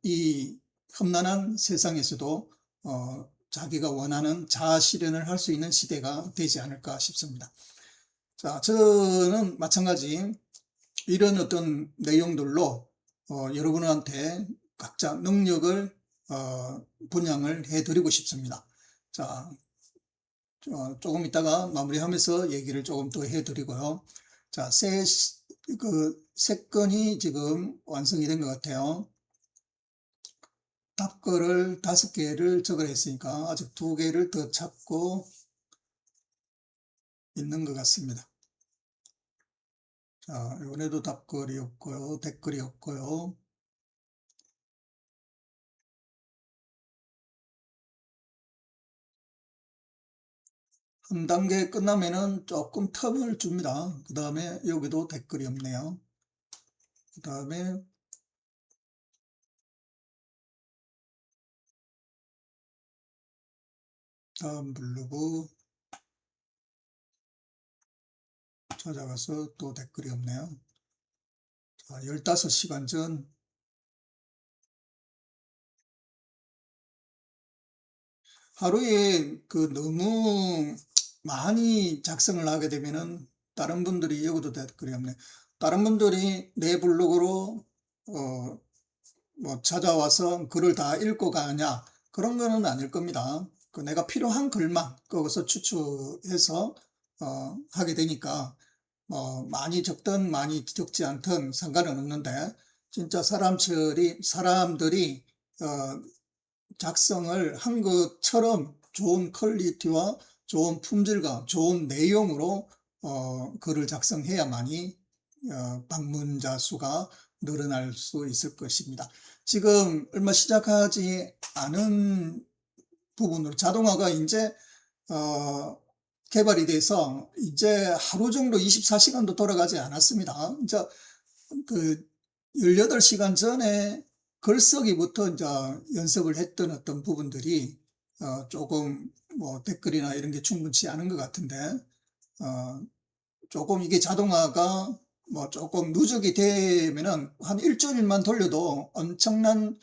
이 험난한 세상에서도 자기가 원하는 자아 실현을 할 수 있는 시대가 되지 않을까 싶습니다. 자, 저는 마찬가지 이런 어떤 내용들로 여러분한테 각자 능력을 분양을 해드리고 싶습니다. 자, 조금 있다가 마무리하면서 얘기를 조금 더 해드리고요. 자, 세 건이 지금 완성이 된 것 같아요. 답글을 5개를 적으라 했으니까 아직 2개를 더 찾고 있는 것 같습니다. 자, 이번에도 답글이 없고요. 댓글이 없고요. 한 단계 끝나면은 조금 텀을 줍니다. 그 다음에 여기도 댓글이 없네요. 그 다음에 다음 블로그 찾아가서 또 댓글이 없네요. 자, 15시간 전 하루에 그 너무 많이 작성을 하게 되면은 다른 분들이 여기도 댓글이 없네. 다른 분들이 내 블로그로 뭐 찾아와서 글을 다 읽고 가냐, 그런 거는 아닐 겁니다. 그 내가 필요한 글만 거기서 추출해서 하게 되니까 많이 적든 많이 적지 않든 상관은 없는데, 진짜 사람들이 작성을 한 것처럼 좋은 퀄리티와 좋은 품질과 좋은 내용으로 글을 작성해야만이 방문자 수가 늘어날 수 있을 것입니다. 지금 얼마 시작하지 않은 부분으로 자동화가 이제 개발이 돼서 이제 하루 정도 24시간도 돌아가지 않았습니다. 이제 그 18시간 전에 글쓰기부터 이제 연습을 했던 어떤 부분들이 조금 뭐 댓글이나 이런 게 충분치 않은 것 같은데, 조금 이게 자동화가 뭐 조금 누적이 되면은 한 일주일만 돌려도 엄청난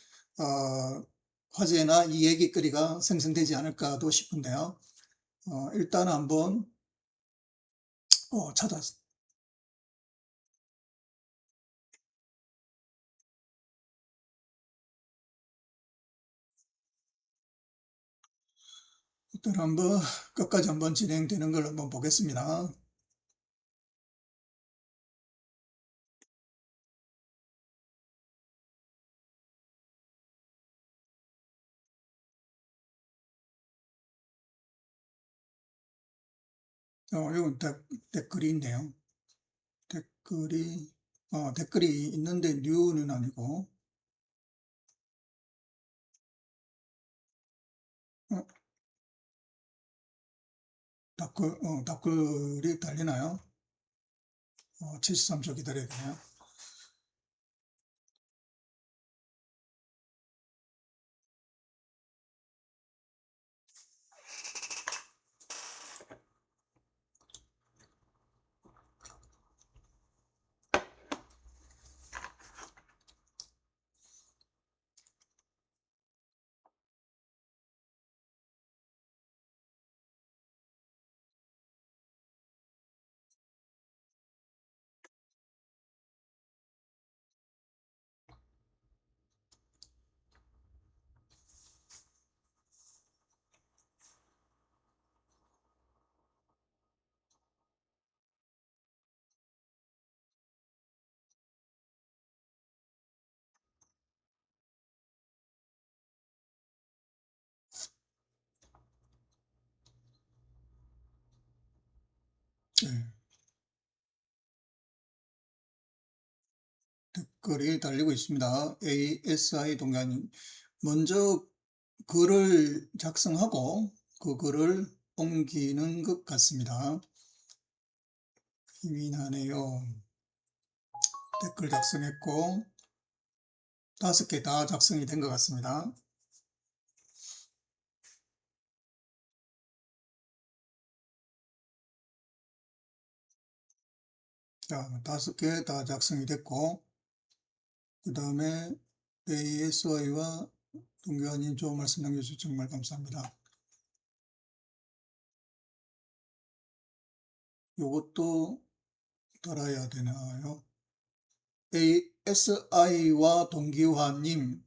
화제나 이야기거리가 생성되지 않을까도 싶은데요. 일단 한번 찾았 일단 한번 끝까지 한번 진행되는 걸 한번 보겠습니다. 이건 댓글이 있네요. 댓글이 있는데 뉴는 아니고, 어, 댓글이 달리나요? 73초 기다려야 되나요? 네, 댓글이 달리고 있습니다. ASI 동료님, 먼저 글을 작성하고 그 글을 옮기는 것 같습니다. 힘이 나네요. 댓글 작성했고 5개 다 작성이 된 것 같습니다. 자, 5개 다 작성이 됐고, 그 다음에 ASI와 동교환님 좋은 말씀 남겨주셔서 정말 감사합니다. 요것도 달아야 되나요? ASI와 동기화님,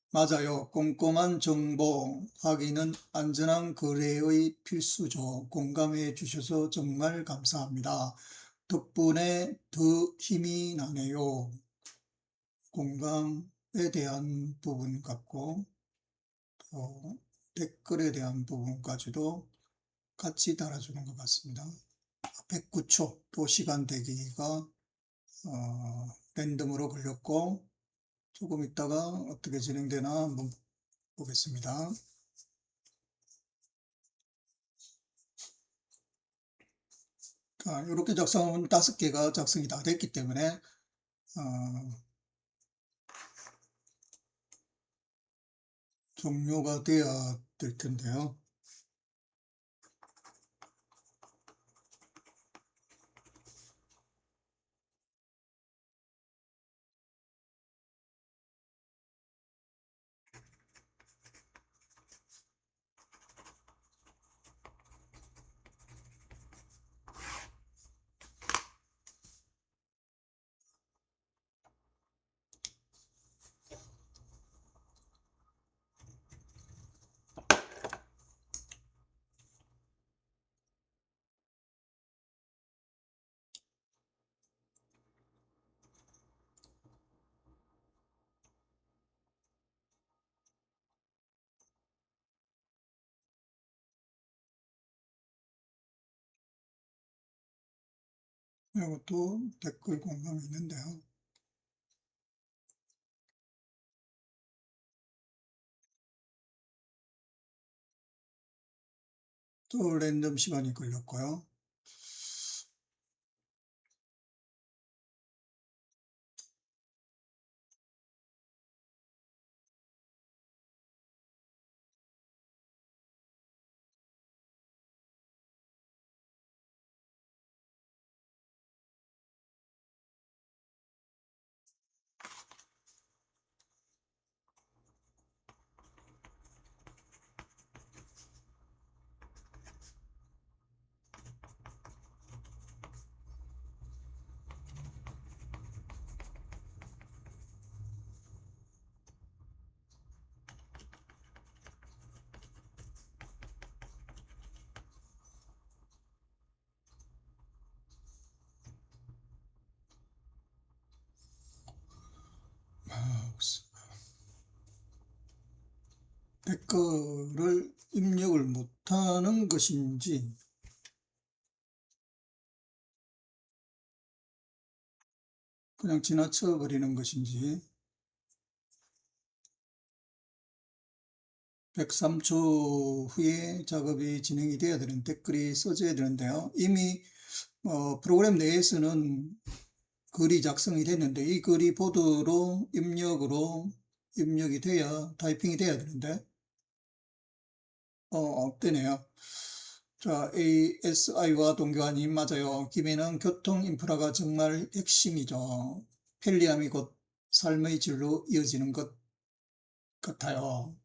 맞아요. 꼼꼼한 정보 확인은 안전한 거래의 필수죠. 공감해 주셔서 정말 감사합니다. 덕분에 더 힘이 나네요. 공감에 대한 부분 같고, 댓글에 대한 부분까지도 같이 달아주는 것 같습니다. 109초 또 시간 대기가 랜덤으로 걸렸고, 조금 있다가 어떻게 진행되나 한번 보겠습니다. 자, 이렇게 작성은 5개가 작성이 다 됐기 때문에 종료가 되어야 될 텐데요. 이것도 댓글 공감이 있는데요. 또 랜덤 시간이 걸렸고요. 댓글을 입력을 못하는 것인지 그냥 지나쳐 버리는 것인지. 103초 후에 작업이 진행이 돼야 되는데 댓글이 써져야 되는데요. 이미 프로그램 내에서는 글이 작성이 됐는데 이 글이 보드로 입력이 돼야 타이핑이 돼야 되는데 되네요. 자, ASI와 동교환님 맞아요. 김해는 교통 인프라가 정말 핵심이죠. 편리함이 곧 삶의 질로 이어지는 것 같아요.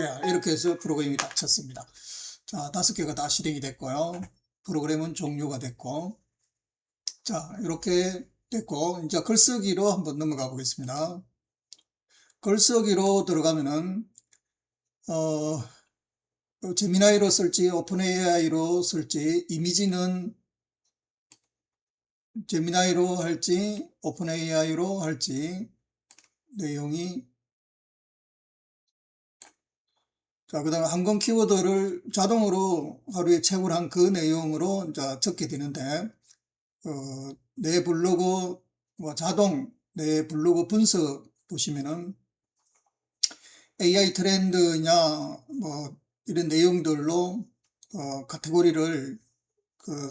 예, 이렇게 해서 프로그램이 다 쳤습니다. 자, 5개가 다 실행이 됐고요. 프로그램은 종료가 됐고, 자, 이렇게 됐고, 이제 글쓰기로 한번 넘어가 보겠습니다. 글쓰기로 들어가면은, 제미나이로 쓸지, 오픈AI로 쓸지, 이미지는 제미나이로 할지, 오픈AI로 할지, 내용이, 자, 그 다음에 항공 키워드를 자동으로 하루에 채굴한 그 내용으로 이제 적게 되는데, 내 블로그, 내 블로그 분석 보시면은 AI 트렌드냐, 이런 내용들로, 카테고리를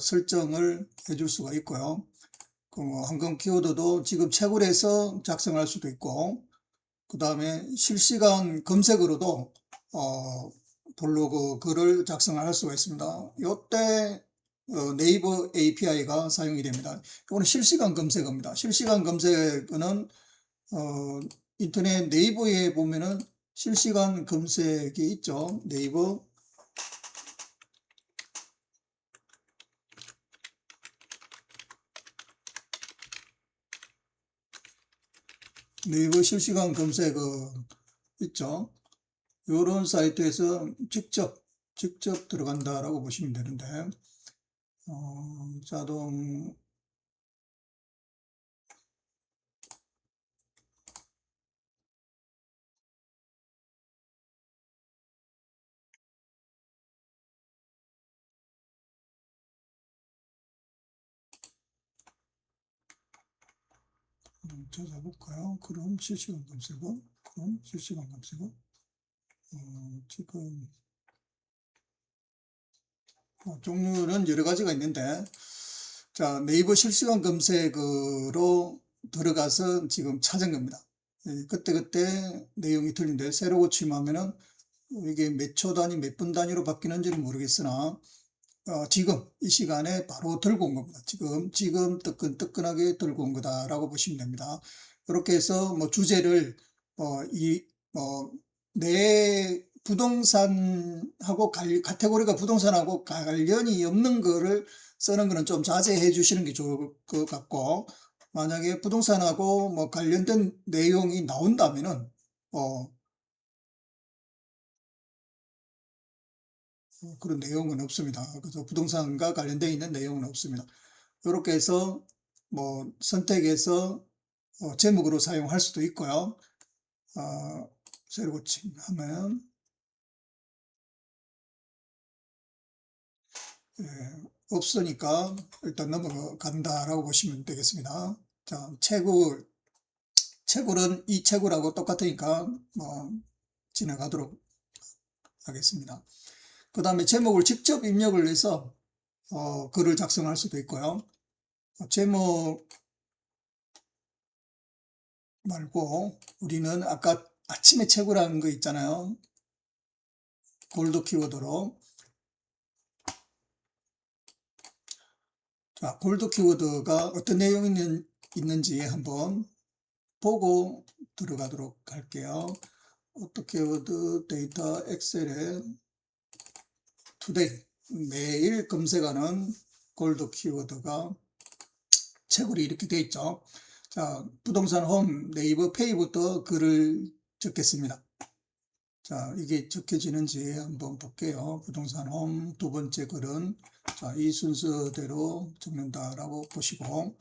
설정을 해줄 수가 있고요. 항공 키워드도 지금 채굴해서 작성할 수도 있고, 그 다음에 실시간 검색으로도, 블로그 글을 작성할 수가 있습니다. 이때 네이버 API가 사용이 됩니다. 이거는 실시간 검색어입니다. 실시간 검색어는 인터넷 네이버에 보면은 실시간 검색이 있죠. 네이버 실시간 검색어 있죠. 이런 사이트에서 직접 들어간다라고 보시면 되는데, 자동 찾아볼까요? 그럼 실시간 검색어, 지금 종류는 여러 가지가 있는데, 자, 네이버 실시간 검색어로 들어가서 지금 찾은 겁니다. 그때 내용이 틀린데 새로 고침하면은 이게 몇 초 단위, 몇 분 단위로 바뀌는지는 모르겠으나 지금 이 시간에 바로 들고 온 겁니다. 지금 뜨끈뜨끈하게 들고 온 거다라고 보시면 됩니다. 이렇게 해서 주제를 내 부동산하고 카테고리가 부동산하고 관련이 없는 거를 쓰는 거는 좀 자제해 주시는 게 좋을 것 같고, 만약에 부동산하고 관련된 내용이 나온다면은 그런 내용은 없습니다. 그래서 부동산과 관련되어 있는 내용은 없습니다. 이렇게 해서 선택해서 제목으로 사용할 수도 있고요. 새로 고침하면 없으니까 일단 넘어간다라고 보시면 되겠습니다. 자, 채굴은 이 채굴하고 똑같으니까 지나가도록 하겠습니다. 그 다음에 제목을 직접 입력을 해서 글을 작성할 수도 있고요. 제목 말고 우리는 아까 아침에 채굴한 거 있잖아요. 골드 키워드로. 자, 골드 키워드가 어떤 내용이 있는지 한번 보고 들어가도록 할게요. 키워드 데이터 엑셀에 투데이 매일 검색하는 골드 키워드가 채굴이 이렇게 되어 있죠. 자, 부동산 홈 네이버 페이부터 글을 적겠습니다. 자, 이게 적혀지는지 한번 볼게요. 부동산 홈 두 번째 글은 자, 이 순서대로 적는다라고 보시고,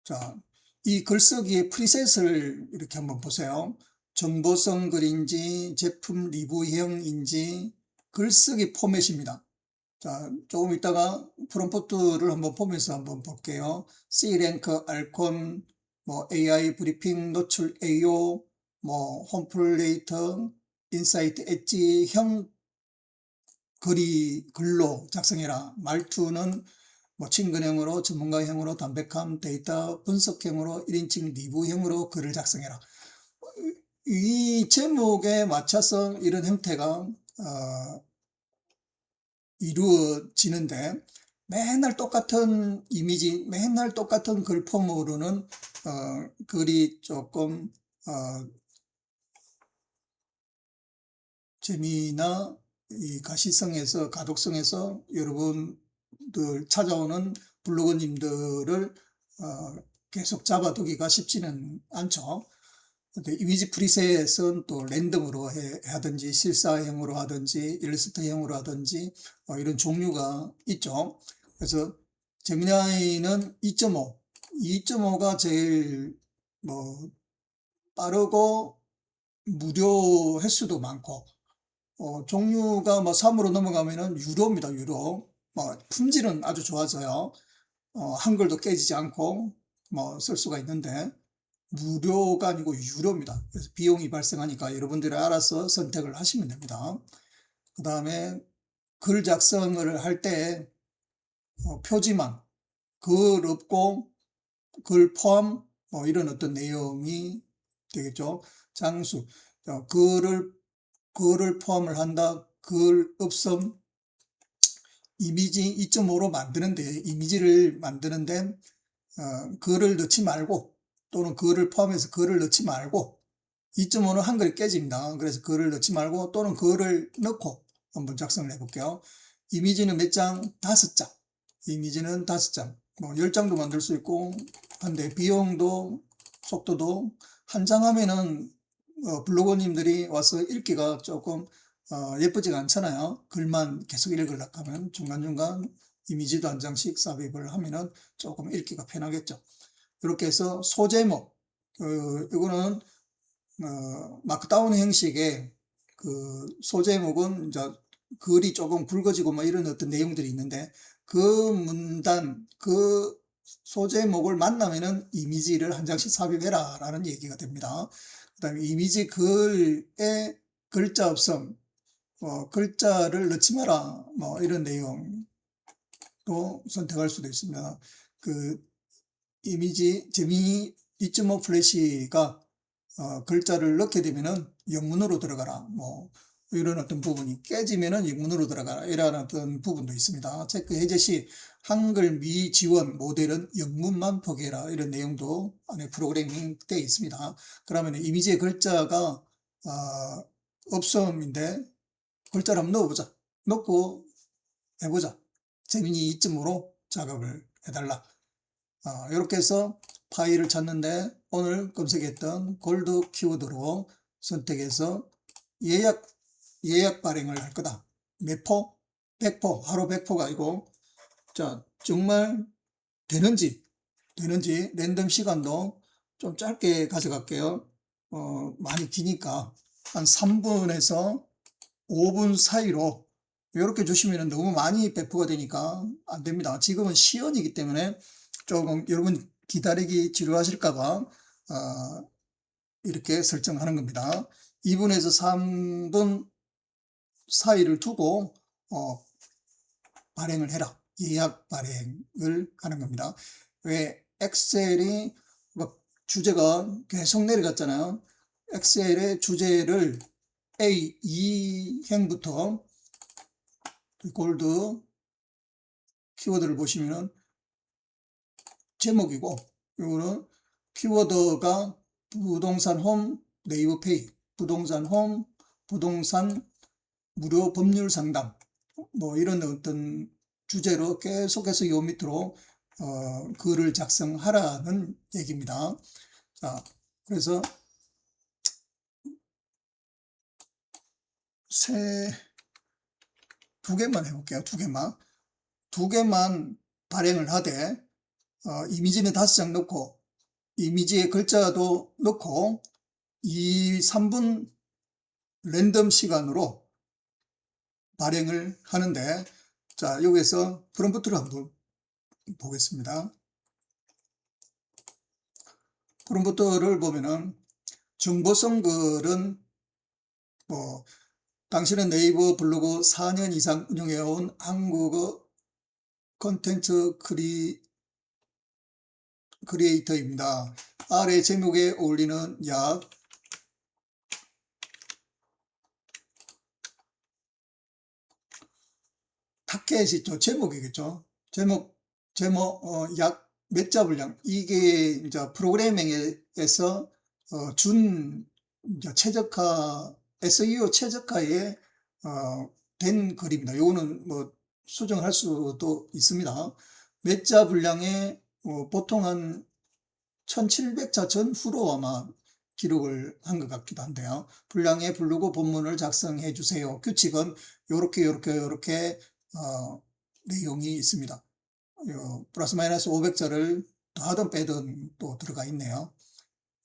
자, 이 글쓰기의 프리셋을 이렇게 한번 보세요. 정보성 글인지 제품 리뷰형인지 글쓰기 포맷입니다. 자, 조금 있다가 프롬프트를 한번 보면서 한번 볼게요. C랭크, 알콘, 뭐 AI 브리핑, 노출 AO, 뭐 홈플레이터, 인사이트 엣지형 글로 작성해라. 말투는 뭐 친근형으로, 전문가형으로, 담백함, 데이터 분석형으로, 1인칭 리뷰형으로 글을 작성해라. 이 제목에 맞춰서 이런 형태가 이루어지는데, 맨날 똑같은 이미지, 맨날 똑같은 글 폼으로는 글이 조금 재미나 이 가시성에서, 가독성에서 여러분들 찾아오는 블로거님들을 계속 잡아두기가 쉽지는 않죠. 근데 이미지 프리셋은 또 랜덤으로 하든지 실사형으로 하든지 일러스트형으로 하든지 이런 종류가 있죠. 그래서 제미나이는 2.5, 2.5가 제일 뭐 빠르고 무료 횟수도 많고, 종류가 뭐 3으로 넘어가면은 유료입니다. 유료. 뭐 품질은 아주 좋아져요. 한글도 깨지지 않고 뭐 쓸 수가 있는데, 무료가 아니고 유료입니다. 그래서 비용이 발생하니까 여러분들이 알아서 선택을 하시면 됩니다. 그 다음에 글 작성을 할 때 표지만, 글 없고 글 포함 뭐 이런 어떤 내용이 되겠죠. 장수, 글을 포함을 한다. 글 없음, 이미지 2.5로 만드는데, 이미지를 만드는데 글을 넣지 말고, 또는 글을 포함해서 글을 넣지 말고, 2.5는 한글이 깨집니다. 그래서 글을 넣지 말고 또는 글을 넣고 한번 작성을 해볼게요. 이미지는 몇 장? 5장. 이미지는 5장. 뭐 10장도 만들 수 있고 한데, 비용도 속도도 한 장 하면은 블로거님들이 와서 읽기가 조금 예쁘지가 않잖아요. 글만 계속 읽으려고 하면 중간중간 이미지도 한 장씩 삽입을 하면은 조금 읽기가 편하겠죠. 이렇게 해서 소제목, 이거는 마크다운 형식의 그 소제목은 이제 글이 조금 굵어지고 뭐 이런 어떤 내용들이 있는데, 그 문단, 그 소제목을 만나면은 이미지를 한 장씩 삽입해라 라는 얘기가 됩니다. 그 다음에 이미지 글에 글자 없음, 글자를 넣지 마라, 뭐 이런 내용도 선택할 수도 있습니다. 그 이미지 재미 2.5 플래시가 글자를 넣게 되면은 영문으로 들어가라, 뭐 이런 어떤 부분이 깨지면은 영문으로 들어가라, 이런 어떤 부분도 있습니다. 체크 해제 시 한글 미지원 모델은 영문만 포기해라, 이런 내용도 안에 프로그래밍 되어 있습니다. 그러면 이미지의 글자가 없음인데 글자를 한번 넣어보자, 넣고 해보자, 재민이 2.5로 작업을 해달라. 이렇게 해서 파일을 찾는데, 오늘 검색했던 골드 키워드로 선택해서 예약 발행을 할 거다. 몇 포? 100포, 하루 100포가 아니고, 자, 정말 되는지 랜덤 시간도 좀 짧게 가져갈게요. 많이 기니까 한 3분에서 5분 사이로 이렇게 주시면 너무 많이 배포가 되니까 안 됩니다. 지금은 시연이기 때문에 조금 여러분 기다리기 지루하실까봐 이렇게 설정하는 겁니다. 2분에서 3분 사이를 두고 발행을 해라. 예약 발행을 하는 겁니다. 왜 엑셀이 주제가 계속 내려갔잖아요. 엑셀의 주제를 A2행부터 골드 키워드를 보시면 제목이고, 이거는 키워드가 부동산 홈, 네이버 페이, 부동산 홈, 부동산 무료 법률 상담, 뭐 이런 어떤 주제로 계속해서 요 밑으로 글을 작성하라는 얘기입니다. 자, 그래서 두 개만 해볼게요. 두 개만 발행을 하되, 이미지는 5장 넣고, 이미지에 글자도 넣고, 3분 랜덤 시간으로 발행을 하는데, 자, 여기에서 프롬프트를 한번 보겠습니다. 프롬프트를 보면은 정보성 글은 뭐 당신은 네이버 블로그 4년 이상 운영해온 한국어 콘텐츠 크리에이터입니다. 아래 제목에 어울리는 약 타켓이 있죠. 제목이겠죠. 약 몇 자분량. 이게 이제 프로그래밍에서 준 이제 최적화, SEO 최적화에 된 글입니다. 요거는 뭐 수정할 수도 있습니다. 몇 자 분량에 보통 한 1700자 전후로 아마 기록을 한 것 같기도 한데요. 분량에 부르고 본문을 작성해 주세요. 규칙은 요렇게 내용이 있습니다. 플러스 마이너스 500자를 더하든 빼든 또 들어가 있네요.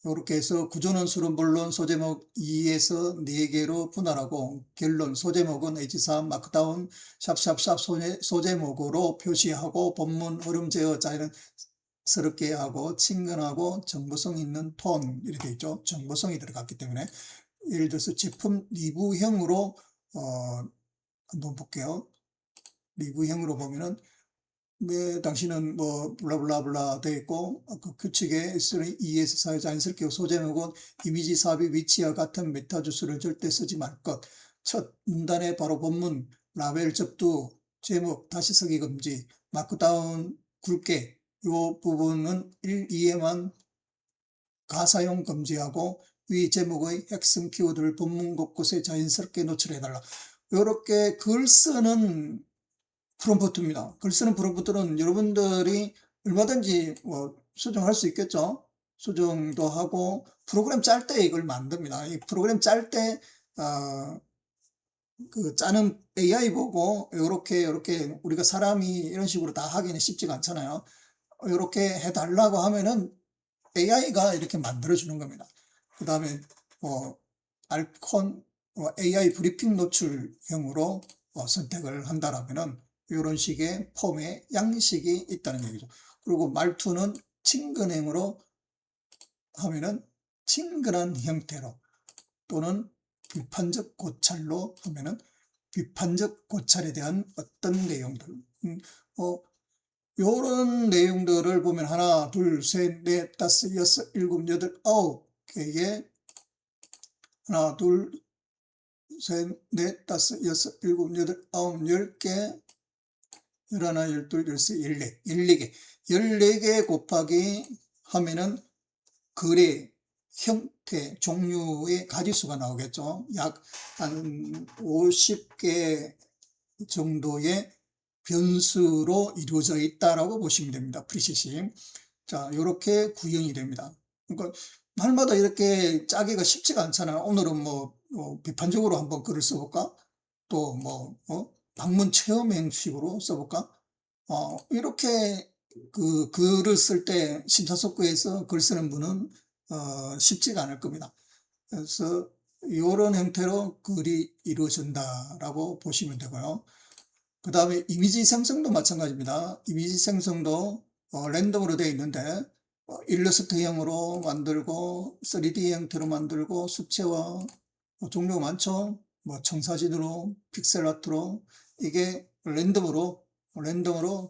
이렇게 해서 구조는 수论본론 소제목 2에서 4개로 분할하고 결론 소제목은 H3 마크다운 샵샵샵 소제목으로 표시하고 본문 흐름 제어 자연스럽게 하고 친근하고 정보성 있는 톤 이렇게 있죠. 정보성이 들어갔기 때문에 예를 들어서 제품 리뷰형으로 한번 볼게요. 리뷰형으로 보면은 당신은 뭐 블라블라블라 되어 있고 그 규칙에 ES4에 자연스럽게 소제목은 이미지 삽입 위치와 같은 메타 주소를 절대 쓰지 말 것. 첫 문단에 바로 본문 라벨 접두 제목 다시 쓰기 금지 마크다운 굵게 요 부분은 1, 2에만 가사용 금지하고 위 제목의 핵심 키워드를 본문 곳곳에 자연스럽게 노출해달라. 이렇게 글 쓰는 프롬프트입니다. 글 쓰는 프롬프트는 여러분들이 얼마든지 수정할 수 있겠죠. 수정도 하고 프로그램 짤 때 이걸 만듭니다. 이 프로그램 짤 때 그 짜는 AI 보고 요렇게 우리가 사람이 이런 식으로 다 하기는 쉽지가 않잖아요. 요렇게 해달라고 하면은 AI가 이렇게 만들어 주는 겁니다. 그 다음에 알콘 AI 브리핑 노출형으로 선택을 한다라면은 이런 식의 폼의 양식이 있다는 얘기죠. 그리고 말투는 친근형으로 하면은 친근한 형태로 또는 비판적 고찰로 하면은 비판적 고찰에 대한 어떤 내용들 요런 내용들을 보면 하나, 둘, 셋, 넷, 다섯, 여섯, 일곱, 여덟, 아홉 개의 하나, 둘, 셋, 넷, 다섯, 여섯, 일곱, 여덟, 아홉, 10개, 열하나, 열둘, 열세, 열네, 14개. 14개 곱하기 하면은 글의 형태, 종류의 가지수가 나오겠죠. 약 한 50개 정도의 변수로 이루어져 있다라고 보시면 됩니다. 프리셋이. 자, 이렇게 구현이 됩니다. 그러니까 말마다 이렇게 짜기가 쉽지가 않잖아요. 오늘은 비판적으로 한번 글을 써볼까? 또 방문 체험형식으로 써볼까? 이렇게 그 글을 쓸 때 심사숙고해서 글 쓰는 분은 쉽지가 않을 겁니다. 그래서 이런 형태로 글이 이루어진다라고 보시면 되고요. 그 다음에 이미지 생성도 마찬가지입니다. 이미지 생성도 랜덤으로 되어 있는데 일러스트형으로 만들고 3D 형태로 만들고 수채화 종류가 많죠. 청사진으로 픽셀 아트로 이게 랜덤으로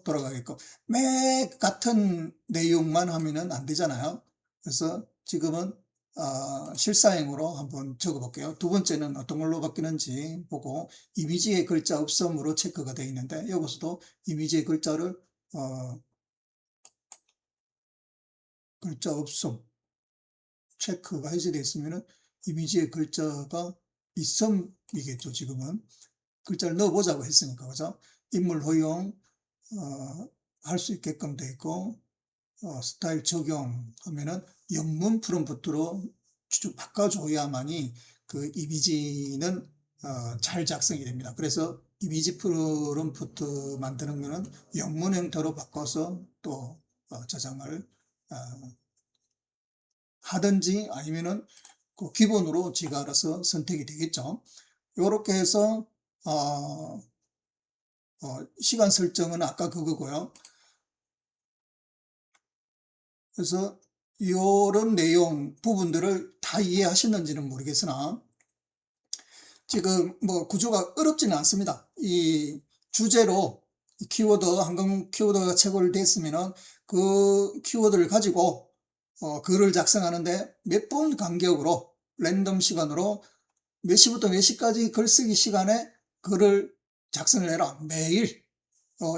돌아가게끔 매 같은 내용만 하면은 안 되잖아요. 그래서 지금은 실사형으로 한번 적어 볼게요. 두 번째는 어떤 걸로 바뀌는지 보고 이미지의 글자 없음으로 체크가 되어 있는데 여기서도 이미지의 글자를 글자 없음 체크가 해제되어 있으면 이미지의 글자가 있음이겠죠. 지금은 글자를 넣어보자고 했으니까 그죠. 인물 허용 할 수 있게끔 되어 있고 스타일 적용하면은 영문 프롬프트로 쭉 바꿔줘야만이 그 이미지는 잘 작성이 됩니다. 그래서 이미지 프롬프트 만드는 거는 영문 형태로 바꿔서 또 저장을 하든지 아니면은 그 기본으로 지가 알아서 선택이 되겠죠. 이렇게 해서 시간 설정은 아까 그거고요. 그래서 요런 내용 부분들을 다 이해하셨는지는 모르겠으나 지금 뭐 구조가 어렵지는 않습니다. 이 주제로 키워드 한글 키워드가 채굴됐으면은 그 키워드를 가지고 글을 작성하는데 몇 분 간격으로 랜덤 시간으로 몇 시부터 몇 시까지 글쓰기 시간에 글을 작성을 해라. 매일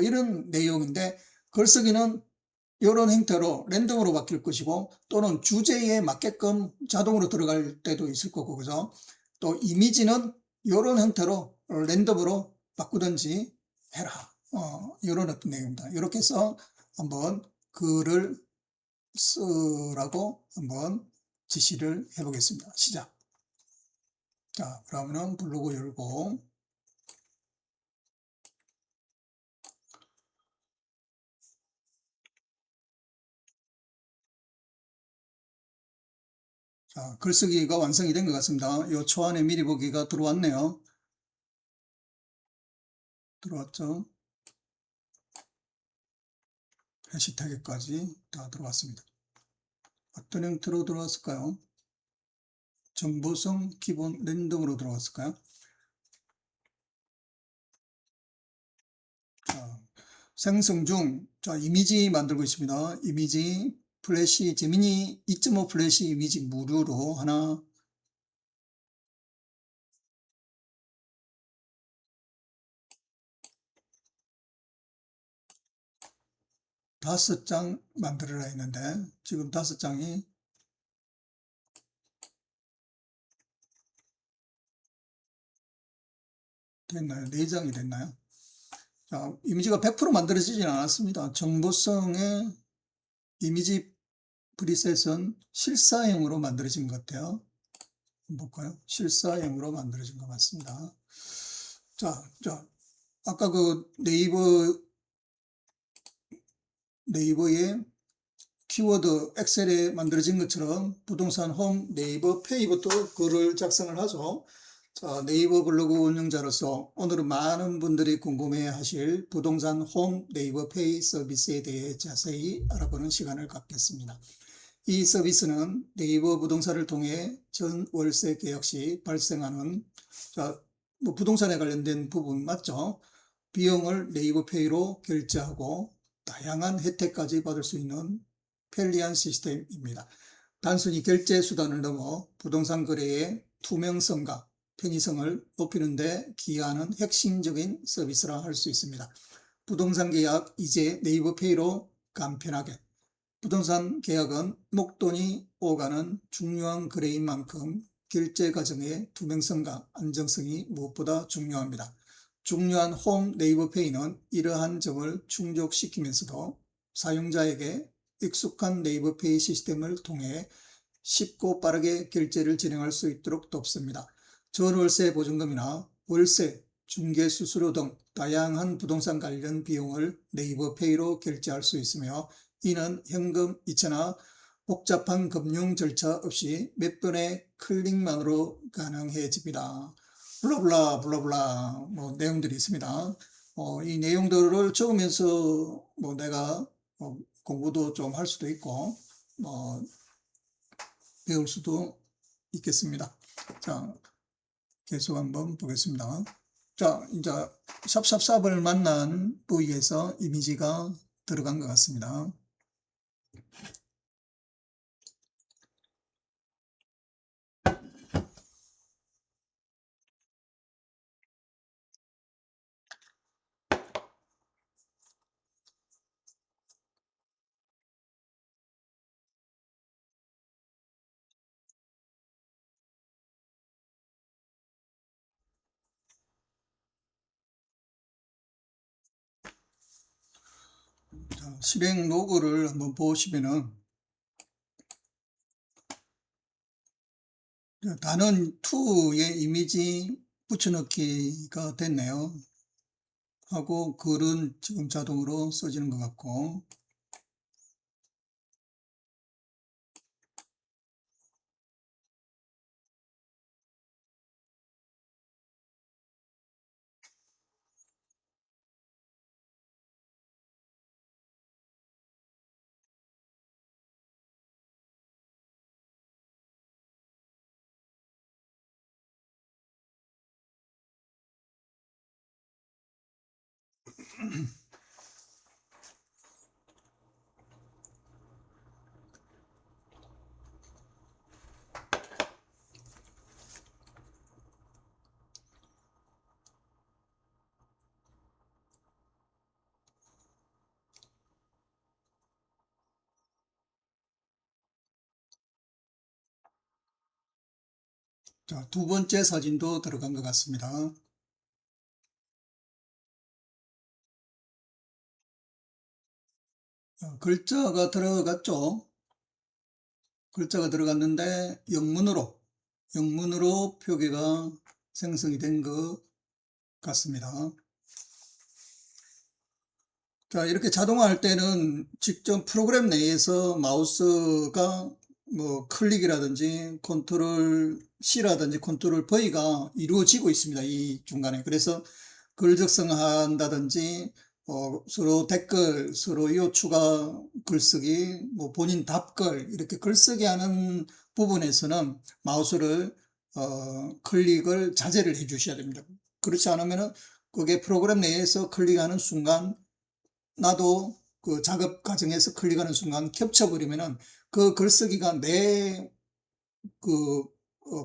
이런 내용인데 글쓰기는 이런 형태로 랜덤으로 바뀔 것이고 또는 주제에 맞게끔 자동으로 들어갈 때도 있을 거고 그죠. 또 이미지는 이런 형태로 랜덤으로 바꾸든지 해라. 이런 어떤 내용입니다. 이렇게 해서 한번 글을 쓰라고 한번 지시를 해 보겠습니다. 시작. 자, 그러면은 블로그 열고 자, 글쓰기가 완성이 된 것 같습니다. 요 초안에 미리 보기가 들어왔네요. 들어왔죠? 해시태그까지 다 들어왔습니다. 어떤 형태로 들어왔을까요? 정보성 기본 랜덤으로 들어왔을까요? 자, 생성 중, 자, 이미지 만들고 있습니다. 이미지 플래시, 제미니 2.5 플래시 이미지 무료로 하나, 다섯 장 만들어라 했는데, 지금 5장이 됐나요? 4장이 됐나요? 자, 이미지가 100% 만들어지진 않았습니다. 정보성의 이미지 프리셋은 실사형으로 만들어진 것 같아요. 한번 볼까요? 실사형으로 만들어진 것 같습니다. 자, 아까 그 네이버의 키워드 엑셀에 만들어진 것처럼 부동산 홈 네이버 페이부터 글을 작성을 하죠. 자, 네이버 블로그 운영자로서 오늘은 많은 분들이 궁금해 하실 부동산 홈 네이버 페이 서비스에 대해 자세히 알아보는 시간을 갖겠습니다. 이 서비스는 네이버 부동산을 통해 전 월세 계약 시 발생하는 뭐 부동산에 관련된 부분 맞죠? 비용을 네이버 페이로 결제하고 다양한 혜택까지 받을 수 있는 편리한 시스템입니다. 단순히 결제 수단을 넘어 부동산 거래의 투명성과 편의성을 높이는 데 기여하는 핵심적인 서비스라 할 수 있습니다. 부동산 계약 이제 네이버 페이로 간편하게. 부동산 계약은 목돈이 오가는 중요한 거래인 만큼 결제 과정의 투명성과 안정성이 무엇보다 중요합니다. 중요한 홈 네이버페이는 이러한 점을 충족시키면서도 사용자에게 익숙한 네이버페이 시스템을 통해 쉽고 빠르게 결제를 진행할 수 있도록 돕습니다. 전월세 보증금이나 월세, 중개수수료 등 다양한 부동산 관련 비용을 네이버페이로 결제할 수 있으며 이는 현금 이체나 복잡한 금융 절차 없이 몇 번의 클릭만으로 가능해집니다. 블라블라 뭐 내용들이 있습니다. 이 내용들을 적으면서 뭐 내가 공부도 좀 할 수도 있고 배울 수도 있겠습니다. 자, 계속 한번 보겠습니다. 자, 이제 샵샵샵을 만난 부위에서 이미지가 들어간 것 같습니다. 자, 실행 로그를 한번 보시면은 단원 2의 이미지 붙여넣기가 됐네요. 하고 글은 지금 자동으로 써지는 것 같고 자, 두 번째 사진도 들어간 것 같습니다. 글자가 들어갔죠. 글자가 들어갔는데 영문으로 표기가 생성이 된 것 같습니다. 자, 이렇게 자동화할 때는 직접 프로그램 내에서 마우스가 뭐 클릭이라든지 컨트롤 C라든지 컨트롤 V가 이루어지고 있습니다. 이 중간에. 그래서 글 작성한다든지 서로 댓글, 서로 이웃 추가 글쓰기, 뭐 본인 답글 이렇게 글쓰기 하는 부분에서는 마우스를 클릭을 자제를 해 주셔야 됩니다. 그렇지 않으면은 그게 프로그램 내에서 클릭하는 순간 나도 그 작업 과정에서 클릭하는 순간 겹쳐버리면은 그 글쓰기가 내 그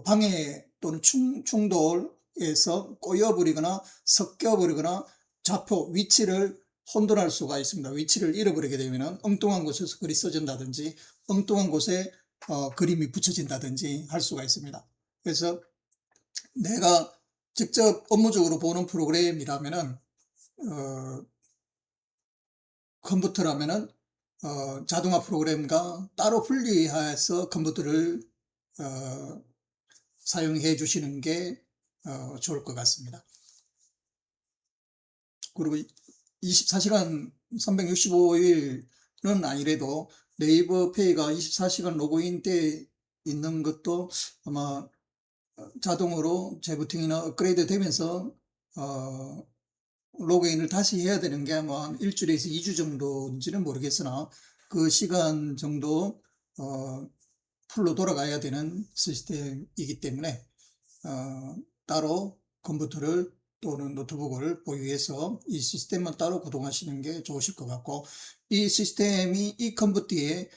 방해 또는 충돌에서 꼬여버리거나 섞여버리거나 좌표 위치를 혼돈할 수가 있습니다. 위치를 잃어버리게 되면은 엉뚱한 곳에서 글이 써진다든지 엉뚱한 곳에 그림이 붙여진다든지 할 수가 있습니다. 그래서 내가 직접 업무적으로 보는 프로그램이라면은 컴퓨터라면은 자동화 프로그램과 따로 분리해서 컴퓨터를 사용해 주시는 게 좋을 것 같습니다. 그리고 24시간 365일은 아니래도 네이버 페이가 24시간 로그인 돼 있는 것도 아마 자동으로 재부팅이나 업그레이드 되면서 로그인을 다시 해야 되는 게 아마 일주일에서 2주 정도인지는 모르겠으나 그 시간 정도 풀로 돌아가야 되는 시스템이기 때문에 따로 컴퓨터를 또는 노트북을 보유해서 이 시스템만 따로 구동하시는 게 좋으실 것 같고, 이 시스템이 이 컴퓨터에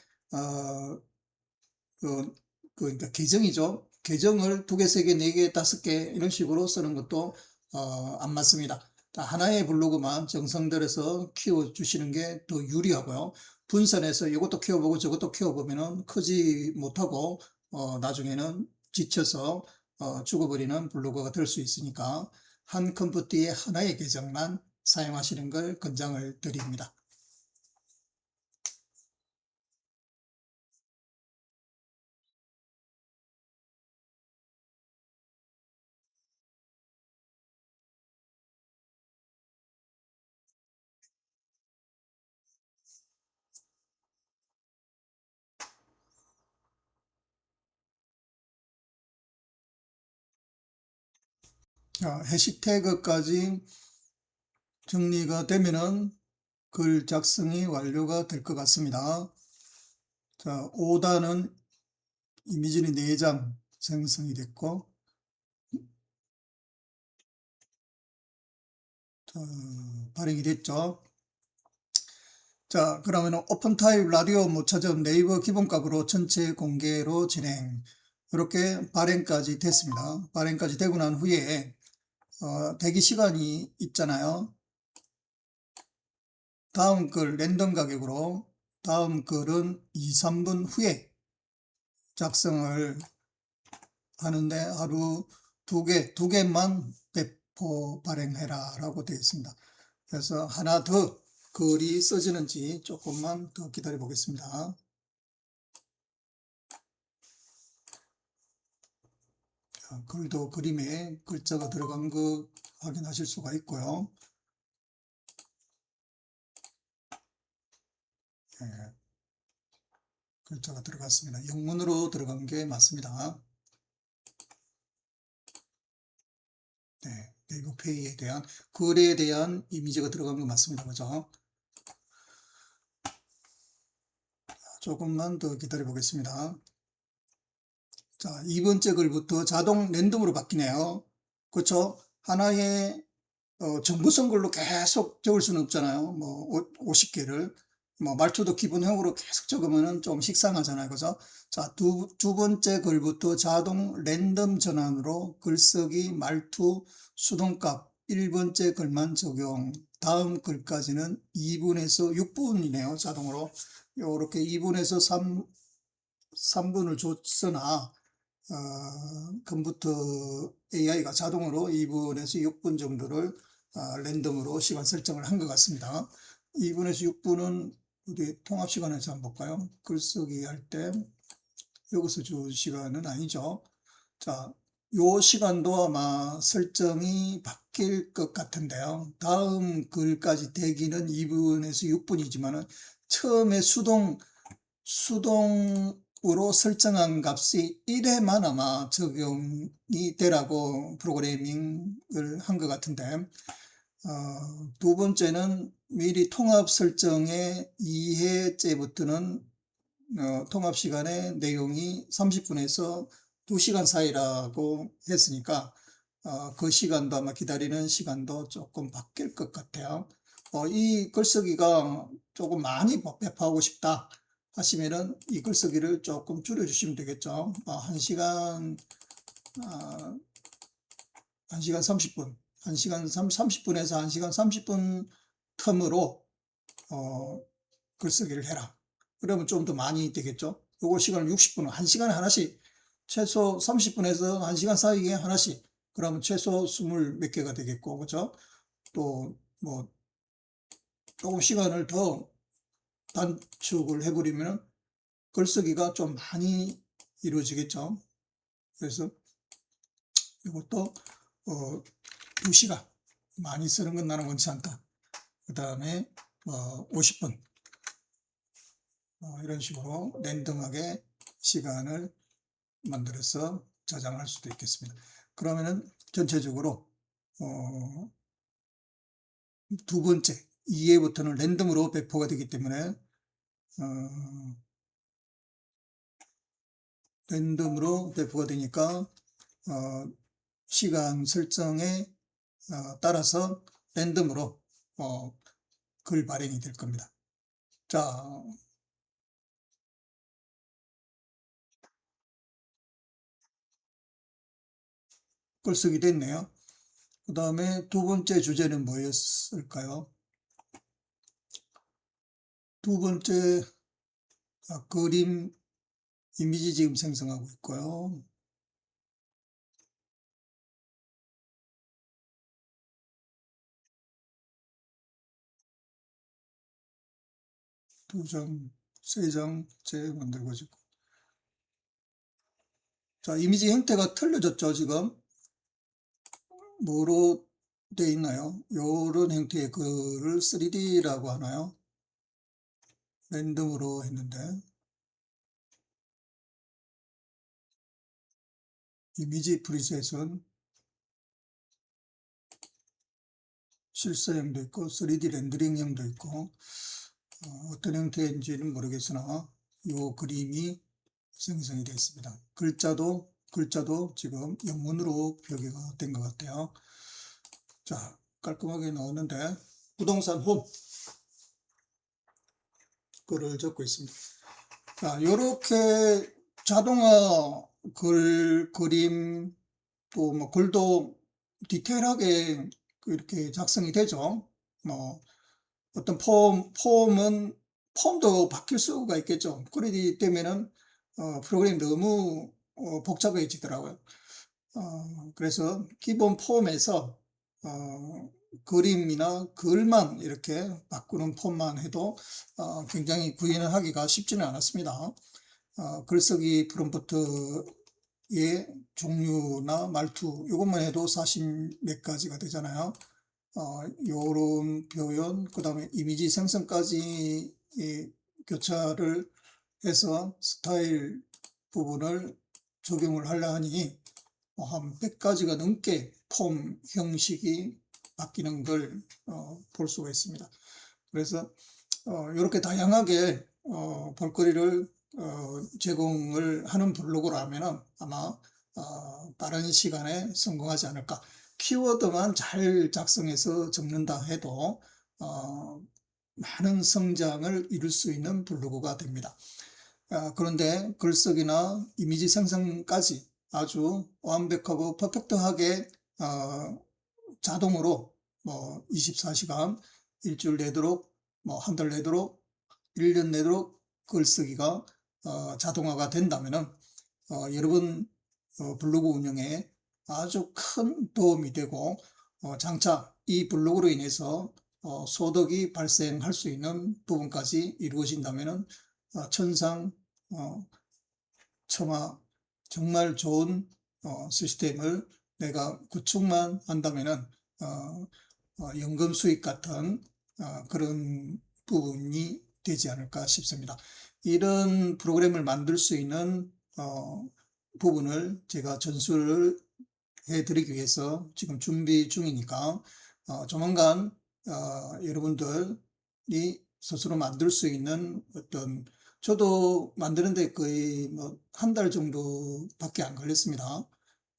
그러니까 계정이죠. 계정을 2개, 3개, 4개, 5개 이런 식으로 쓰는 것도 안 맞습니다. 하나의 블로그만 정성들여서 키워주시는 게 더 유리하고요. 분산해서 이것도 키워보고 저것도 키워보면 크지 못하고 나중에는 지쳐서 죽어버리는 블로그가 될 수 있으니까 한 컴퓨터에 하나의 계정만 사용하시는 걸 권장을 드립니다. 자, 해시태그까지 정리가 되면은 글 작성이 완료가 될 것 같습니다. 자, 5단은 이미지는 4장 생성이 됐고, 자, 발행이 됐죠. 자, 그러면 오픈 타입 라디오 모차점 네이버 기본값으로 전체 공개로 진행. 이렇게 발행까지 됐습니다. 발행까지 되고 난 후에 대기 시간이 있잖아요. 다음 글 랜덤 가격으로 다음 글은 2, 3분 후에 작성을 하는데 하루 두 개만 배포 발행해라 라고 되어 있습니다. 그래서 하나 더 글이 써지는지 조금만 더 기다려 보겠습니다. 자, 글도 그림에 글자가 들어간 거 확인하실 수가 있고요. 네, 글자가 들어갔습니다. 영문으로 들어간 게 맞습니다. 네, 네이버 페이에 대한 글에 대한 이미지가 들어간 거 맞습니다. 그죠? 조금만 더 기다려 보겠습니다. 자, 2번째 글부터 자동 랜덤으로 바뀌네요. 그렇죠? 하나의 정보성 글로 계속 적을 수는 없잖아요. 뭐 50개를. 뭐 말투도 기본형으로 계속 적으면은 좀 식상하잖아요. 그죠? 자, 두 번째 글부터 자동 랜덤 전환으로 글쓰기, 말투, 수동값 1번째 글만 적용. 다음 글까지는 2분에서 6분이네요. 자동으로. 요렇게 2분에서 3분을 줬으나 컴퓨터 AI가 자동으로 2분에서 6분 정도를 랜덤으로 시간 설정을 한 것 같습니다. 2분에서 6분은 우리 통합 시간에서 한번 볼까요? 글쓰기 할 때 여기서 준 시간은 아니죠. 자, 요 시간도 아마 설정이 바뀔 것 같은데요. 다음 글까지 대기는 2분에서 6분이지만은 처음에 수동으로 설정한 값이 1회만 아마 적용이 되라고 프로그래밍을 한 것 같은데, 두 번째는 미리 통합 설정의 2회째부터는 통합 시간의 내용이 30분에서 2시간 사이라고 했으니까 그 시간도 아마 기다리는 시간도 조금 바뀔 것 같아요. 이 글쓰기가 조금 많이 배포하고 싶다 하시면은 이 글쓰기를 조금 줄여주시면 되겠죠. 1시간 30분, 30분에서 1시간 30분 텀으로 글쓰기를 해라. 그러면 좀 더 많이 되겠죠. 요거 시간을 60분, 1시간에 하나씩, 최소 30분에서 1시간 사이에 하나씩, 그러면 최소 20 몇 개가 되겠고, 그죠? 또, 뭐, 조금 시간을 더 단축을 해버리면 글쓰기가 좀 많이 이루어지겠죠. 그래서 이것도 2시간 많이 쓰는 건 나는 원치 않다. 그 다음에 50분 이런 식으로 랜덤하게 시간을 만들어서 저장할 수도 있겠습니다. 그러면은 전체적으로 두 번째 2회부터는 랜덤으로 배포가 되기 때문에 랜덤으로 배포가 되니까 시간 설정에 따라서 랜덤으로 글 발행이 될 겁니다. 자, 글쓰기 됐네요. 그 다음에 두 번째 주제는 뭐였을까요? 두 번째 그림 이미지 지금 생성하고 있고요. 두 장, 세 장째 만들고 있고. 자, 이미지 형태가 틀려졌죠, 지금. 뭐로 되어 있나요? 요런 형태의 글을 3D라고 하나요? 랜덤으로 했는데. 이미지 프리셋은 실사형도 있고 3D 렌더링형도 있고 어떤 형태인지는 모르겠으나 이 그림이 생성이 되어 있습니다. 글자도 지금 영문으로 표기가 된 것 같아요. 자, 깔끔하게 나왔는데 부동산 홈 글을 적고 있습니다. 자, 요렇게 자동화 그림 또 뭐 글도 디테일하게 이렇게 작성이 되죠. 뭐 어떤 폼도 바뀔 수가 있겠죠. 그러기 때문에는 프로그램이 너무 복잡해지더라고요. 그래서 기본 폼에서 그림이나 글만 이렇게 바꾸는 폼만 해도 굉장히 구현을 하기가 쉽지는 않았습니다. 글쓰기 프롬프트의 종류나 말투 이것만 해도 40 몇 가지가 되잖아요. 요런 표현, 그 다음에 이미지 생성까지 교차를 해서 스타일 부분을 적용을 하려 하니 한 100가지가 넘게 폼 형식이 바뀌는 걸 볼 수가 있습니다. 그래서 이렇게 다양하게 볼거리를 제공을 하는 블로그라면 아마 빠른 시간에 성공하지 않을까. 키워드만 잘 작성해서 적는다 해도 많은 성장을 이룰 수 있는 블로그가 됩니다. 그런데 글쓰기나 이미지 생성까지 아주 완벽하고 퍼펙트하게 자동으로 뭐 24시간 일주일 내도록 뭐 한 달 내도록 1년 내도록 글쓰기가 자동화가 된다면은 여러분 블로그 운영에 아주 큰 도움이 되고 장차 이 블로그로 인해서 소득이 발생할 수 있는 부분까지 이루어진다면은 천상 천하 정말 좋은 시스템을 내가 구축만 한다면은 연금 수익 같은 그런 부분이 되지 않을까 싶습니다. 이런 프로그램을 만들 수 있는 부분을 제가 전수를 해드리기 위해서 지금 준비 중이니까 조만간 여러분들이 스스로 만들 수 있는 어떤, 저도 만드는데 거의 뭐 한 달 정도밖에 안 걸렸습니다.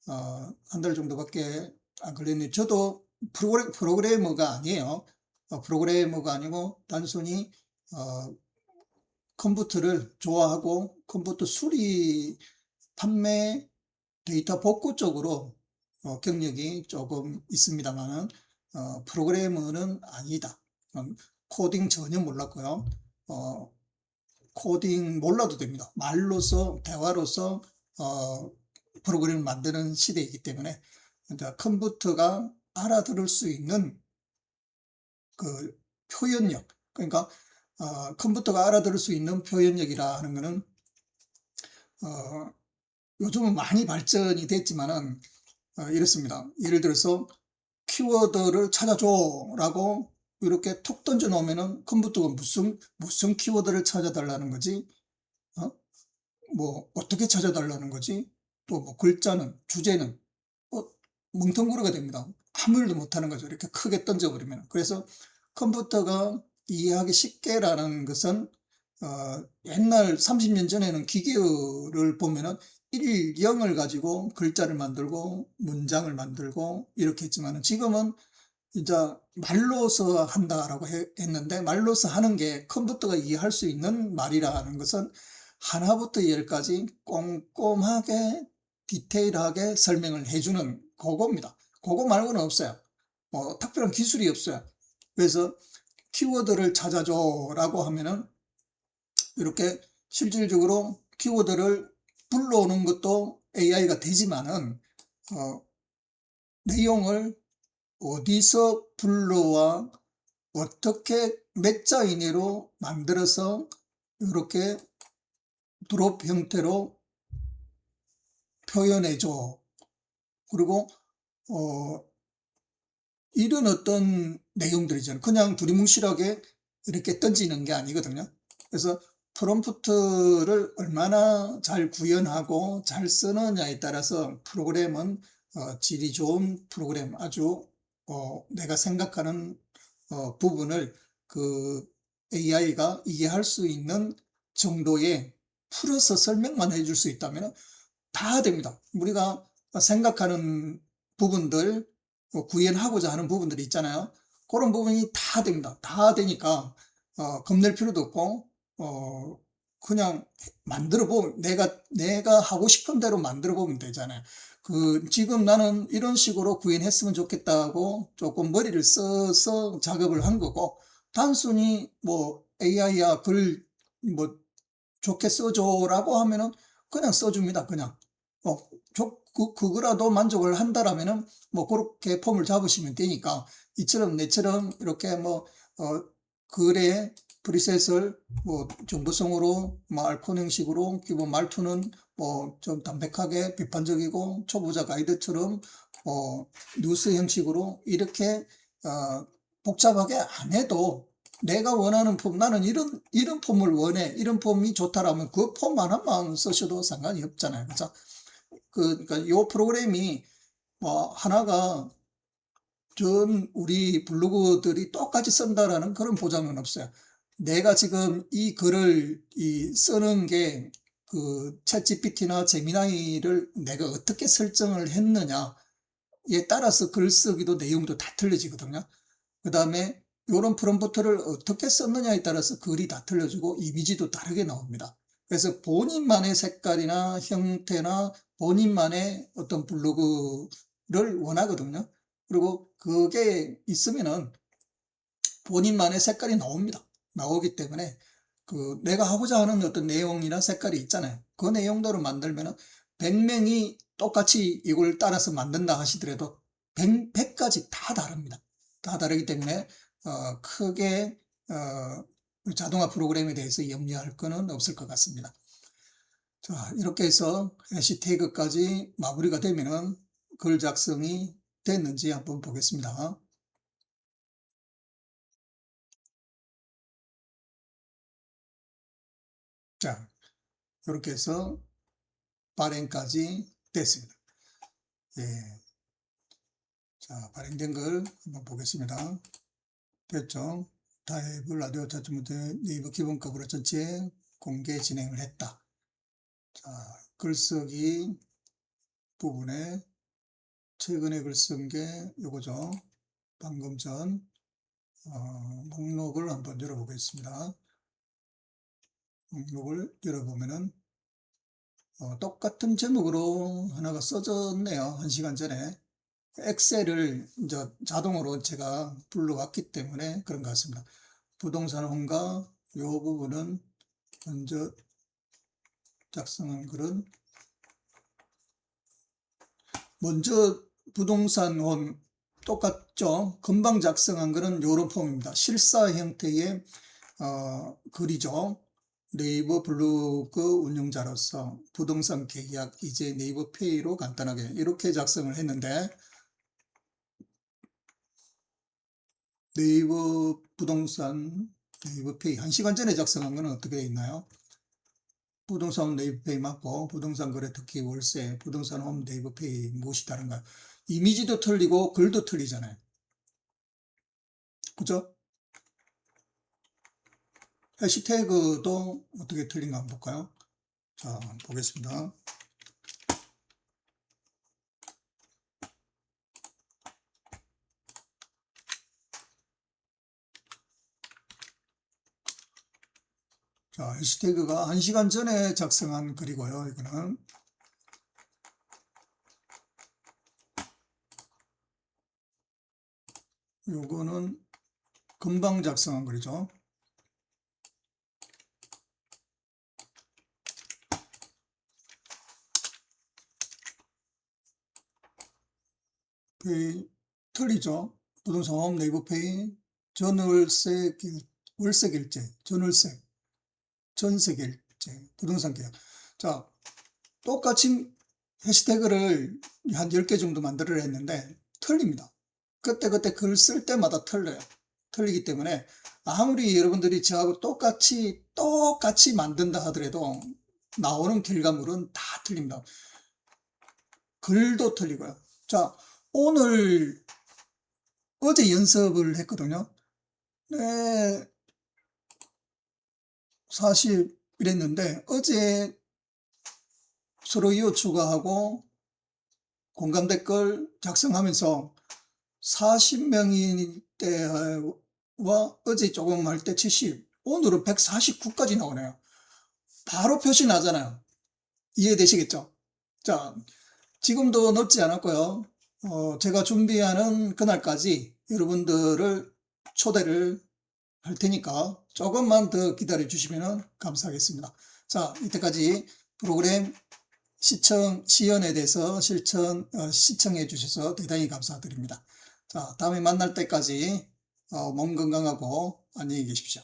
한 달 정도밖에 안 걸렸는데 저도 프로그래머가 아니에요. 프로그래머가 아니고 단순히 컴퓨터를 좋아하고 컴퓨터 수리, 판매, 데이터 복구 쪽으로 경력이 조금 있습니다만은 프로그래머는 아니다. 코딩 전혀 몰랐고요. 코딩 몰라도 됩니다. 말로서, 대화로서 프로그램을 만드는 시대이기 때문에 컴퓨터가 알아들을 수 있는 그 표현력, 그러니까 컴퓨터가 알아들을 수 있는 표현력이라 하는 것은 요즘은 많이 발전이 됐지만은 이렇습니다. 예를 들어서 키워드를 찾아줘라고 이렇게 툭 던져 놓으면은 컴퓨터가 무슨 키워드를 찾아달라는 거지? 뭐 어떻게 찾아달라는 거지? 또 뭐 글자는, 주제는 뭉텅구르가 됩니다. 아무 일도 못하는 거죠. 이렇게 크게 던져버리면. 그래서 컴퓨터가 이해하기 쉽게라는 것은 옛날 30년 전에는 기계를 보면은 1, 0을 가지고 글자를 만들고 문장을 만들고 이렇게 했지만은 지금은 이제 말로서 한다라고 했는데, 말로서 하는 게 컴퓨터가 이해할 수 있는 말이라는 것은 하나부터 열까지 꼼꼼하게 디테일하게 설명을 해주는 그겁니다. 그거 말고는 없어요. 뭐 특별한 기술이 없어요. 그래서 키워드를 찾아줘라고 하면은 이렇게 실질적으로 키워드를 불러오는 것도 AI가 되지만은 내용을 어디서 불러와 어떻게 몇 자 이내로 만들어서 이렇게 드롭 형태로 표현해줘. 그리고 이런 어떤 내용들이잖아요. 그냥 두리뭉실하게 이렇게 던지는 게 아니거든요. 그래서 프롬프트를 얼마나 잘 구현하고 잘 쓰느냐에 따라서 프로그램은 질이 좋은 프로그램, 아주 내가 생각하는 부분을 그 AI가 이해할 수 있는 정도의 풀어서 설명만 해줄 수 있다면 다 됩니다. 우리가 생각하는 부분들, 구현하고자 하는 부분들이 있잖아요. 그런 부분이 다 됩니다. 다 되니까 겁낼 필요도 없고 그냥 만들어 보면 내가 하고 싶은 대로 만들어 보면 되잖아요. 지금 나는 이런 식으로 구현했으면 좋겠다고 조금 머리를 써서 작업을 한 거고, 단순히 뭐 AI야 글 뭐 좋게 써줘라고 하면은 그냥 써줍니다. 그냥 그거라도 만족을 한다라면은 뭐 그렇게 폼을 잡으시면 되니까, 이처럼 내처럼 이렇게 뭐 글에 프리셋을 뭐 정보성으로 뭐 알콘 형식으로, 기본 말투는 뭐 좀 담백하게 비판적이고 초보자 가이드처럼 뉴스 형식으로 이렇게 복잡하게 안 해도 내가 원하는 폼, 나는 이런 폼을 원해, 이런 폼이 좋다라면 그 폼 하나만 쓰셔도 상관이 없잖아요. 그죠? 그러니까 이 프로그램이 뭐 하나가 전 우리 블로그들이 똑같이 쓴다라는 그런 보장은 없어요. 내가 지금 이 글을 쓰는 게 그 챗GPT나 제미나이를 내가 어떻게 설정을 했느냐, 따라서 글쓰기도 내용도 다 틀려지거든요. 그 다음에 이런 프롬프트를 어떻게 썼느냐에 따라서 글이 다 틀려지고 이미지도 다르게 나옵니다. 그래서 본인만의 색깔이나 형태나 본인만의 어떤 블로그를 원하거든요. 그리고 그게 있으면은 본인만의 색깔이 나오기 때문에 내가 하고자 하는 어떤 내용이나 색깔이 있잖아요. 그 내용대로 만들면은 100명이 똑같이 이걸 따라서 만든다 하시더라도 100가지 다 다릅니다. 다 다르기 때문에 크게 자동화 프로그램에 대해서 염려할 거는 없을 것 같습니다. 자, 이렇게 해서 해시태그까지 마무리가 되면은 글 작성이 됐는지 한번 보겠습니다. 자, 이렇게 해서 발행까지 됐습니다. 예. 자, 발행된 걸 한번 보겠습니다. 됐죠? 타입을 라디오 차트부터 네이버 기본값으로 전체 공개 진행을 했다. 자, 글쓰기 부분에 최근에 글 쓴 게 요거죠. 방금 전 목록을 한번 열어보겠습니다. 목록을 열어보면은 똑같은 제목으로 하나가 써졌네요. 1시간 전에. 엑셀을 이제 자동으로 제가 불러왔기 때문에 그런 것 같습니다. 부동산 홈과 이 부분은 먼저 작성한 글은 먼저 부동산 홈 똑같죠. 금방 작성한 글은 이런 폼입니다. 실사 형태의 글이죠. 네이버 블로그 운영자로서 부동산 계약 이제 네이버 페이로 간단하게 이렇게 작성을 했는데 네이버 부동산 네이버 페이 1시간 전에 작성한 거는 어떻게 되어 있나요? 부동산 홈 네이버 페이 맞고 부동산 거래 특히 월세 부동산 홈 네이버 페이 무엇이 다른가요? 이미지도 틀리고 글도 틀리잖아요. 그죠? 해시태그도 어떻게 틀린가 한번 볼까요? 자, 보겠습니다. 자, 해시태그가 1시간 전에 작성한 글이고요. 이거는 요거는 금방 작성한 글이죠. 페이 틀리죠. 부동산 홈 네이버 페이 전월세 월세 결제 전월세 전세 결제 부동산 계약. 자, 똑같이 해시태그를 한 10개 정도 만들어 했는데 틀립니다. 그때 글 쓸 때마다 틀려요. 틀리기 때문에 아무리 여러분들이 저하고 똑같이 만든다 하더라도 나오는 결과물은 다 틀립니다. 글도 틀리고요. 자, 어제 연습을 했거든요. 네, 40 이랬는데 어제 서로 이어 추가하고 공감 댓글 작성하면서 40명일 때와 어제 조금 할 때 70, 오늘은 149까지 나오네요. 바로 표시 나잖아요. 이해되시겠죠? 자, 지금도 늦지 않았고요. 제가 준비하는 그날까지 여러분들을 초대를 할 테니까 조금만 더 기다려 주시면 감사하겠습니다. 자, 이때까지 프로그램 시연에 대해서 시청해 주셔서 대단히 감사드립니다. 자, 다음에 만날 때까지 몸 건강하고 안녕히 계십시오.